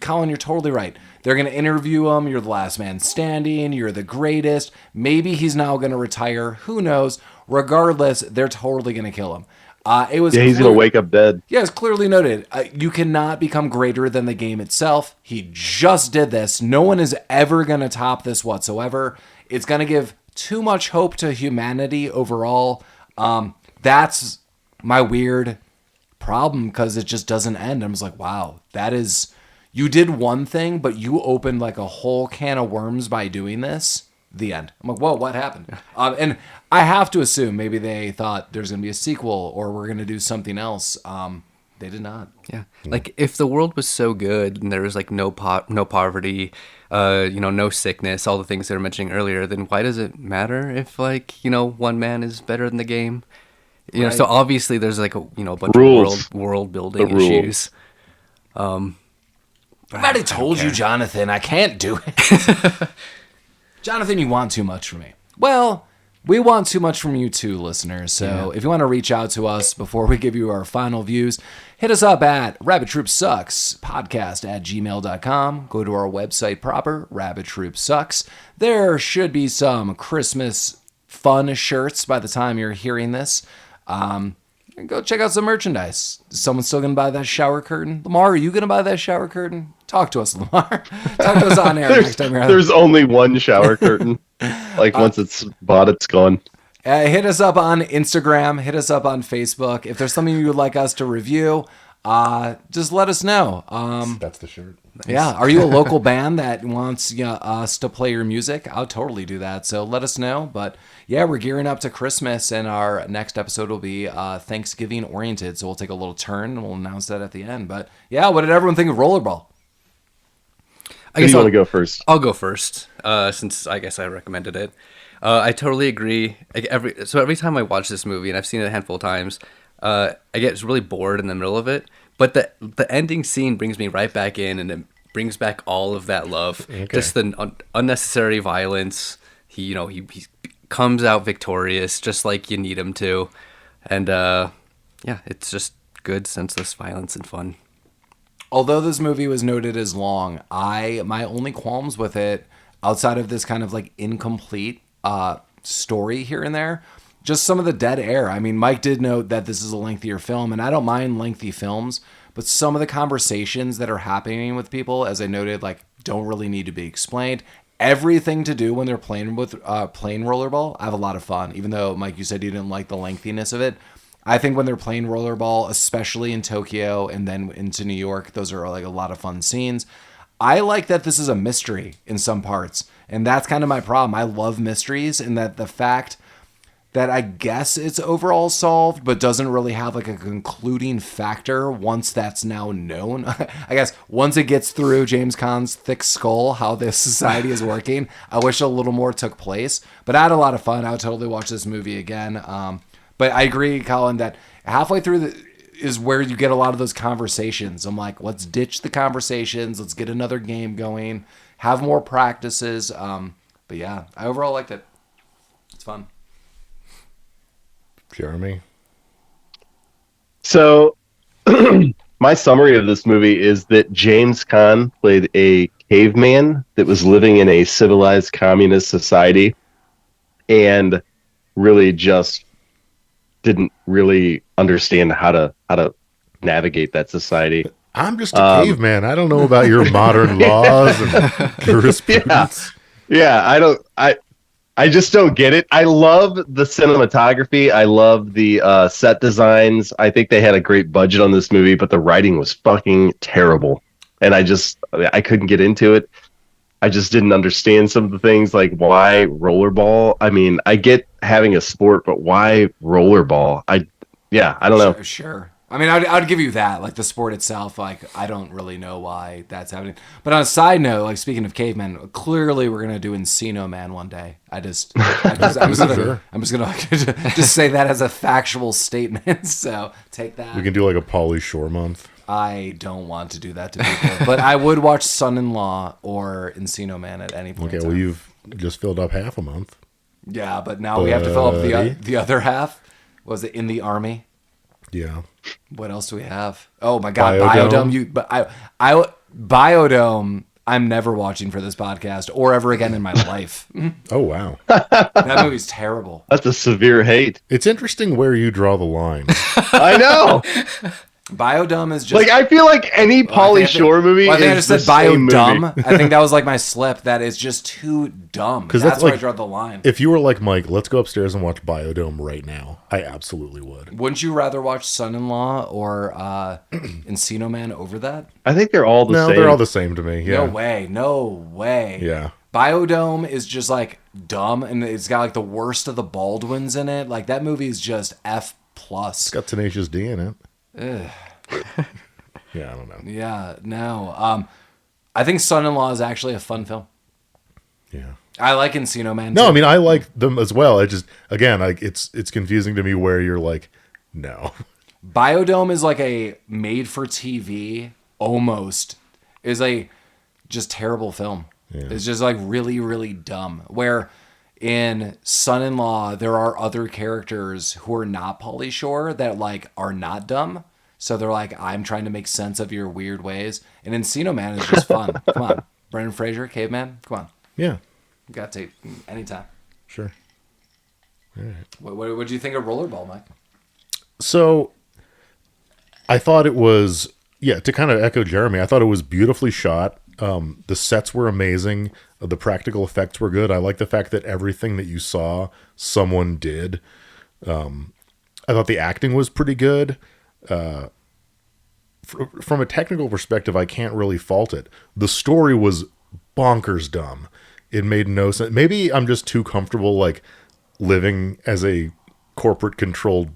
Colin, you're totally right. They're going to interview him. You're the last man standing. You're the greatest. Maybe he's now going to retire. Who knows? Regardless, they're totally going to kill him. He's going to wake up dead. Yeah, it's clearly noted. You cannot become greater than the game itself. He just did this. No one is ever going to top this whatsoever. It's going to give too much hope to humanity overall. That's my weird problem because it just doesn't end. I'm just like, wow, that is, you did one thing, but you opened like a whole can of worms by doing this. The end. I'm like, whoa, what happened? And I have to assume maybe they thought there's going to be a sequel or we're going to do something else. They did not. Yeah. Like if the world was so good and there was like no poverty, no sickness, all the things they were mentioning earlier, then why does it matter if like, one man is better than the game? Right. So obviously there's like a bunch Rules. of world building The rules. issues. I've already told you, Jonathan, I can't do it. Jonathan, you want too much from me. Well, we want too much from you too, listeners. So if you want to reach out to us before we give you our final views, hit us up at rabbittroopsuckspodcast@gmail.com. Go to our website proper, Rabbit Troop Sucks. There should be some Christmas fun shirts by the time you're hearing this. Go check out some merchandise. Is someone still going to buy that shower curtain? Lamar, are you going to buy that shower curtain? Talk to us, Lamar. Talk to us on air next time you're on. There's only one shower curtain. Like once it's bought, it's gone. Hit us up on Instagram. Hit us up on Facebook. If there's something you would like us to review, just let us know. That's the shirt. Yeah. Are you a local band that wants us to play your music? I'll totally do that. So let us know. But yeah, we're gearing up to Christmas, and our next episode will be Thanksgiving oriented. So we'll take a little turn, and we'll announce that at the end. But yeah, what did everyone think of Rollerball? I guess you want to go first? I'll go first, since I guess I recommended it. I totally agree. Every time I watch this movie, and I've seen it a handful of times, I get really bored in the middle of it. But the ending scene brings me right back in, and it brings back all of that love. Okay. Just the unnecessary violence. He comes out victorious, just like you need him to. And it's just good, senseless violence and fun. Although this movie was noted as long, my only qualms with it, outside of this kind of like incomplete story here and there, just some of the dead air. I mean, Mike did note that this is a lengthier film, and I don't mind lengthy films, but some of the conversations that are happening with people, as I noted, like don't really need to be explained. Everything to do when they're playing rollerball, I have a lot of fun. Even though, Mike, you said you didn't like the lengthiness of it. I think when they're playing rollerball, especially in Tokyo and then into New York, those are like a lot of fun scenes. I like that this is a mystery in some parts, and that's kind of my problem. I love mysteries, and that the fact that I guess it's overall solved, but doesn't really have like a concluding factor once that's now known. I guess once it gets through James Caan's thick skull, how this society is working, I wish a little more took place. But I had a lot of fun. I would totally watch this movie again. But I agree, Collin, that halfway through is where you get a lot of those conversations. I'm like, let's ditch the conversations. Let's get another game going. Have more practices. But yeah, I overall liked it. It's fun. Jeremy? So, my summary of this movie is that James Caan played a caveman that was living in a civilized communist society and really just didn't really understand how to navigate that society. I'm just a caveman. I don't know about your modern laws and jurisprudence. Yeah, I just don't get it. I love the cinematography. I love the set designs. I think they had a great budget on this movie, but the writing was fucking terrible. And I couldn't get into it. I just didn't understand some of the things, like why rollerball. I mean, I get having a sport, but why rollerball? I don't know. Sure. I mean, I'd give you that. Like the sport itself, like I don't really know why that's happening. But on a side note, like speaking of cavemen, clearly we're gonna do Encino Man one day. I'm just gonna just say that as a factual statement. So take that. We can do like a Pauly Shore month. I don't want to do that to people, but I would watch Son-in-Law or Encino Man at any point. Okay, well, you've just filled up half a month. Yeah, but now we have to fill up the other half. Was it In the Army? Yeah. What else do we have? Oh my God, Biodome. Biodome. I'm never watching for this podcast or ever again in my life. Oh wow, that movie's terrible. That's a severe hate. it's interesting where you draw the line. I know. Biodumb is just Like, I feel like any Pauly Shore movie I think I is just the said same Biodumb. movie. I think that was like my slip. That is just too dumb. Because that's where I draw the line. If you were like, Mike, let's go upstairs and watch Biodome right now, I absolutely would. Wouldn't you rather watch Son-in-Law or Encino Man over that? I think they're all the same. No, they're all the same to me. Yeah. No way. Yeah. Biodome is just like dumb, and it's got like the worst of the Baldwins in it. Like that movie is just F+. It's got Tenacious D in it. Ugh. Yeah, I don't know. Yeah, no. I think Son-in-Law is actually a fun film. Yeah. I like Encino Man. No, too. I mean I like them as well. I just again, like it's confusing to me where you're like, no. Biodome is like a made-for-TV, almost, is a just terrible film. Yeah. It's just like really, really dumb. Where in Son-in-Law, there are other characters who are not Pauly Shore that like are not dumb. So they're like, I'm trying to make sense of your weird ways. And Encino Man is just fun. Come on. Brendan Fraser, Caveman, come on. Yeah. You got to take anytime. Sure. All right. What do you think of Rollerball, Mike? So I thought it was, to kind of echo Jeremy, I thought it was beautifully shot. The sets were amazing. The practical effects were good. I like the fact that everything that you saw, someone did. I thought the acting was pretty good. From a technical perspective, I can't really fault it. The story was bonkers dumb. It made no sense. Maybe I'm just too comfortable, like, living as a corporate controlled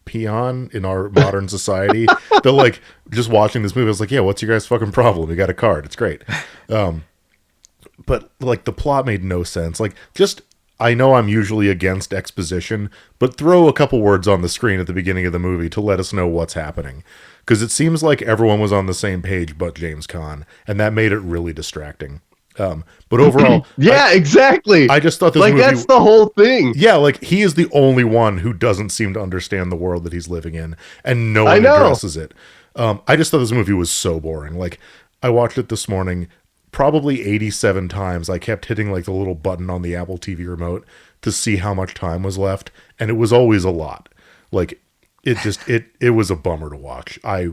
peon in our modern society that, like, just watching this movie, I was like, yeah, what's your guys' fucking problem? You got a card. It's great. But, like, the plot made no sense. Like, just, I know I'm usually against exposition, but throw a couple words on the screen at the beginning of the movie to let us know what's happening. Because it seems like everyone was on the same page but James Caan, and that made it really distracting. But overall, exactly. I just thought this movie, that's the whole thing. Yeah, like he is the only one who doesn't seem to understand the world that he's living in, and no one addresses it. I just thought this movie was so boring. Like I watched it this morning, probably 87 times. I kept hitting like the little button on the Apple TV remote to see how much time was left, and it was always a lot. Like it just it was a bummer to watch. I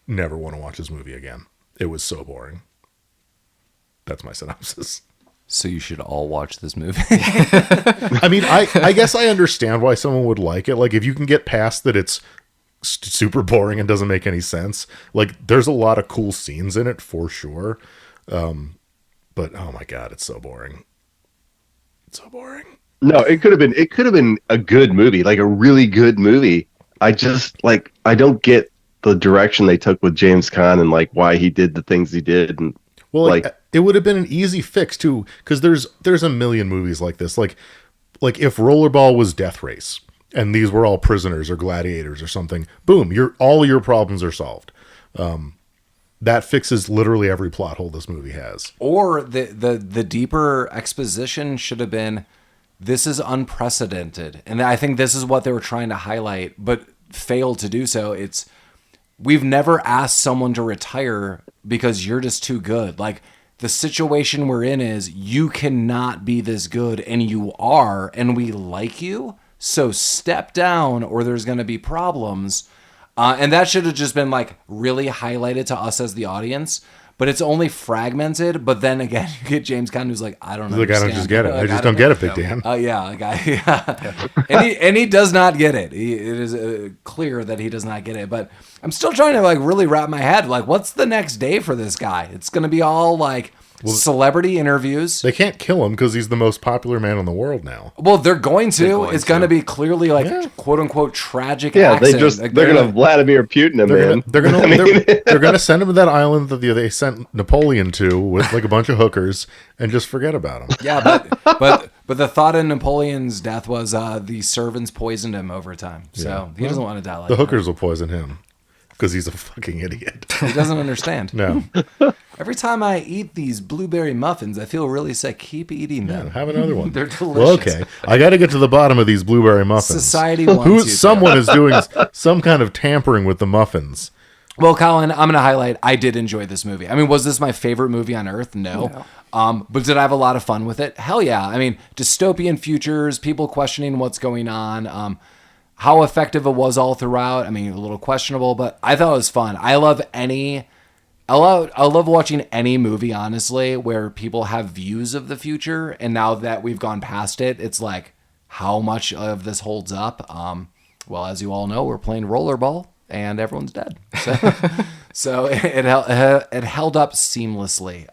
never want to watch this movie again. It was so boring. That's my synopsis. So you should all watch this movie. I mean, I guess I understand why someone would like it. Like, if you can get past that it's super boring and doesn't make any sense. Like, there's a lot of cool scenes in it, for sure. But, oh my God, it's so boring. It's so boring. No, it could have been a good movie, like a really good movie. I just, like, I don't get the direction they took with James Caan and, like, why he did the things he did. And, well, like it would have been an easy fix too, because there's a million movies like this. Like if Rollerball was Death Race and these were all prisoners or gladiators or something, boom, all your problems are solved. That fixes literally every plot hole this movie has. Or the deeper exposition should have been, this is unprecedented, and I think this is what they were trying to highlight, but failed to do so. It's, we've never asked someone to retire because you're just too good. Like, the situation we're in is you cannot be this good, and you are, and we like you. So step down or there's going to be problems. And that should have just been like really highlighted to us as the audience. But it's only fragmented. But then again, you get James Caan who's like, I don't know. Like, I don't just get it. I just don't get it, Big Dan. And he does not get it. It is clear that he does not get it. But I'm still trying to like really wrap my head. Like, what's the next day for this guy? It's going to be all like celebrity interviews. They can't kill him because he's the most popular man in the world now. Well, they're going to. It's going to be clearly like quote unquote tragic. Yeah, accent. they're going to Vladimir Putin him, man. They're going to send him to that island that they sent Napoleon to with like a bunch of hookers and just forget about him. Yeah, but the thought of Napoleon's death was the servants poisoned him over time, so he doesn't want to die like the that. hookers will poison him because he's a fucking idiot. He doesn't understand. No. Every time I eat these blueberry muffins, I feel really sick. Keep eating them. Have another one. They're delicious. Well, okay. I got to get to the bottom of these blueberry muffins. Society wants you to. Someone is doing some kind of tampering with the muffins. Well, Collin, I'm going to highlight, I did enjoy this movie. I mean, was this my favorite movie on earth? No. But did I have a lot of fun with it? Hell yeah. I mean, dystopian futures, people questioning what's going on. How effective it was all throughout, I mean, a little questionable, but I thought it was fun. I love watching any movie, honestly, where people have views of the future. And now that we've gone past it, it's like, how much of this holds up? Well, as you all know, we're playing Rollerball and everyone's dead. So it held up seamlessly.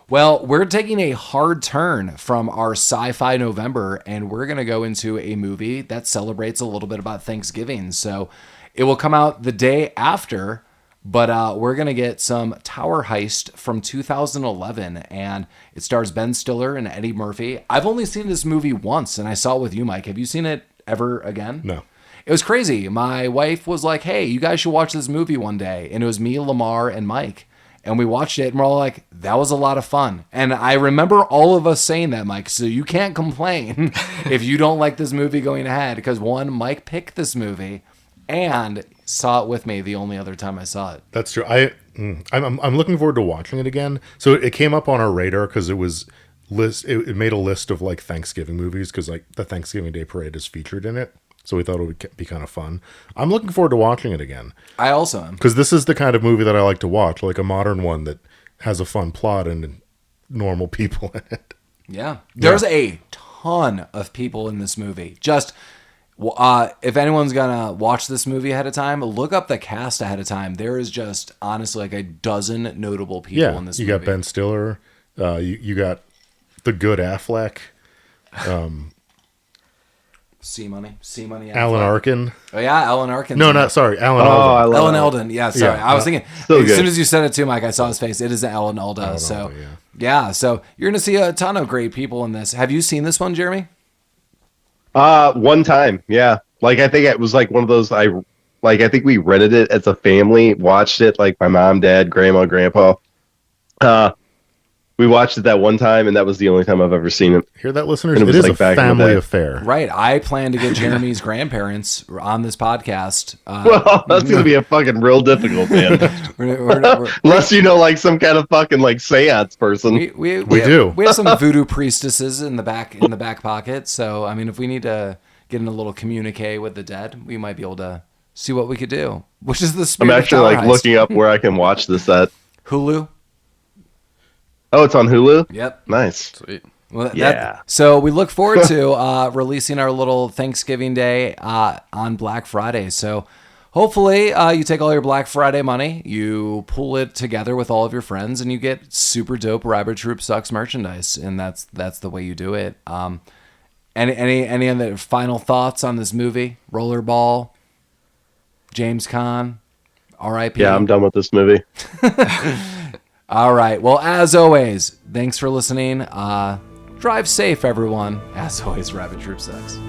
Well, we're taking a hard turn from our sci-fi November, and we're going to go into a movie that celebrates a little bit about Thanksgiving. So it will come out the day after, but we're going to get some Tower Heist from 2011, and it stars Ben Stiller and Eddie Murphy. I've only seen this movie once, and I saw it with you, Mike. Have you seen it ever again? No. It was crazy. My wife was like, hey, you guys should watch this movie one day. And it was me, Lamar, and Mike. And we watched it, and we're all like, that was a lot of fun. And I remember all of us saying that, Mike. So you can't complain if you don't like this movie going ahead. Because one, Mike picked this movie and saw it with me the only other time I saw it. That's true. I'm looking forward to watching it again. So it came up on our radar because it made a list of like Thanksgiving movies because like the Thanksgiving Day Parade is featured in it. So we thought it would be kind of fun. I'm looking forward to watching it again. I also am. Because this is the kind of movie that I like to watch, like a modern one that has a fun plot and normal people in it. Yeah. There's a ton of people in this movie. Just, if anyone's going to watch this movie ahead of time, look up the cast ahead of time. There is just, honestly, like a dozen notable people in this movie. You got Ben Stiller. You got the good Affleck. C-Money. Alan Arkin. Oh, yeah, Alan Arkin. No, not sorry. Alan I Alda. love Ellen that. Eldon. Yeah, sorry. Yeah, I was thinking, so as good. soon as you said it too, Mike, I saw his face. It is Ellen Alda. Alan So, Alda, yeah, so you're going to see a ton of great people in this. Have you seen this one, Jeremy? One time, yeah. Like I think it was like one of those. I think we rented it as a family, watched it like my mom, dad, grandma, grandpa. We watched it that one time, and that was the only time I've ever seen it. Hear that, listeners? And It was is like a back in the family day. affair. Right. I plan to get Jeremy's grandparents on this podcast. Well, that's gonna be a fucking real difficult, man. Unless you know, like some kind of fucking like seance person. We do. We have some voodoo priestesses in the back pocket. So I mean, if we need to get in a little communique with the dead, we might be able to see what we could do. Which is the I'm spirit actually of like Tower Heist. looking up where I can watch this at. Hulu. Oh, it's on Hulu. Yep. Nice. Sweet. Well, Yeah. So we look forward to releasing our little Thanksgiving Day on Black Friday. So hopefully you take all your Black Friday money, you pull it together with all of your friends, and you get super dope Rabbit Troop Sucks merchandise. And that's the way you do it. Any other final thoughts on this movie? Rollerball, James Caan, R.I.P. Yeah, I'm done with this movie. All right. Well, as always, thanks for listening. Drive safe, everyone. As always, Rabbit Troop Sucks.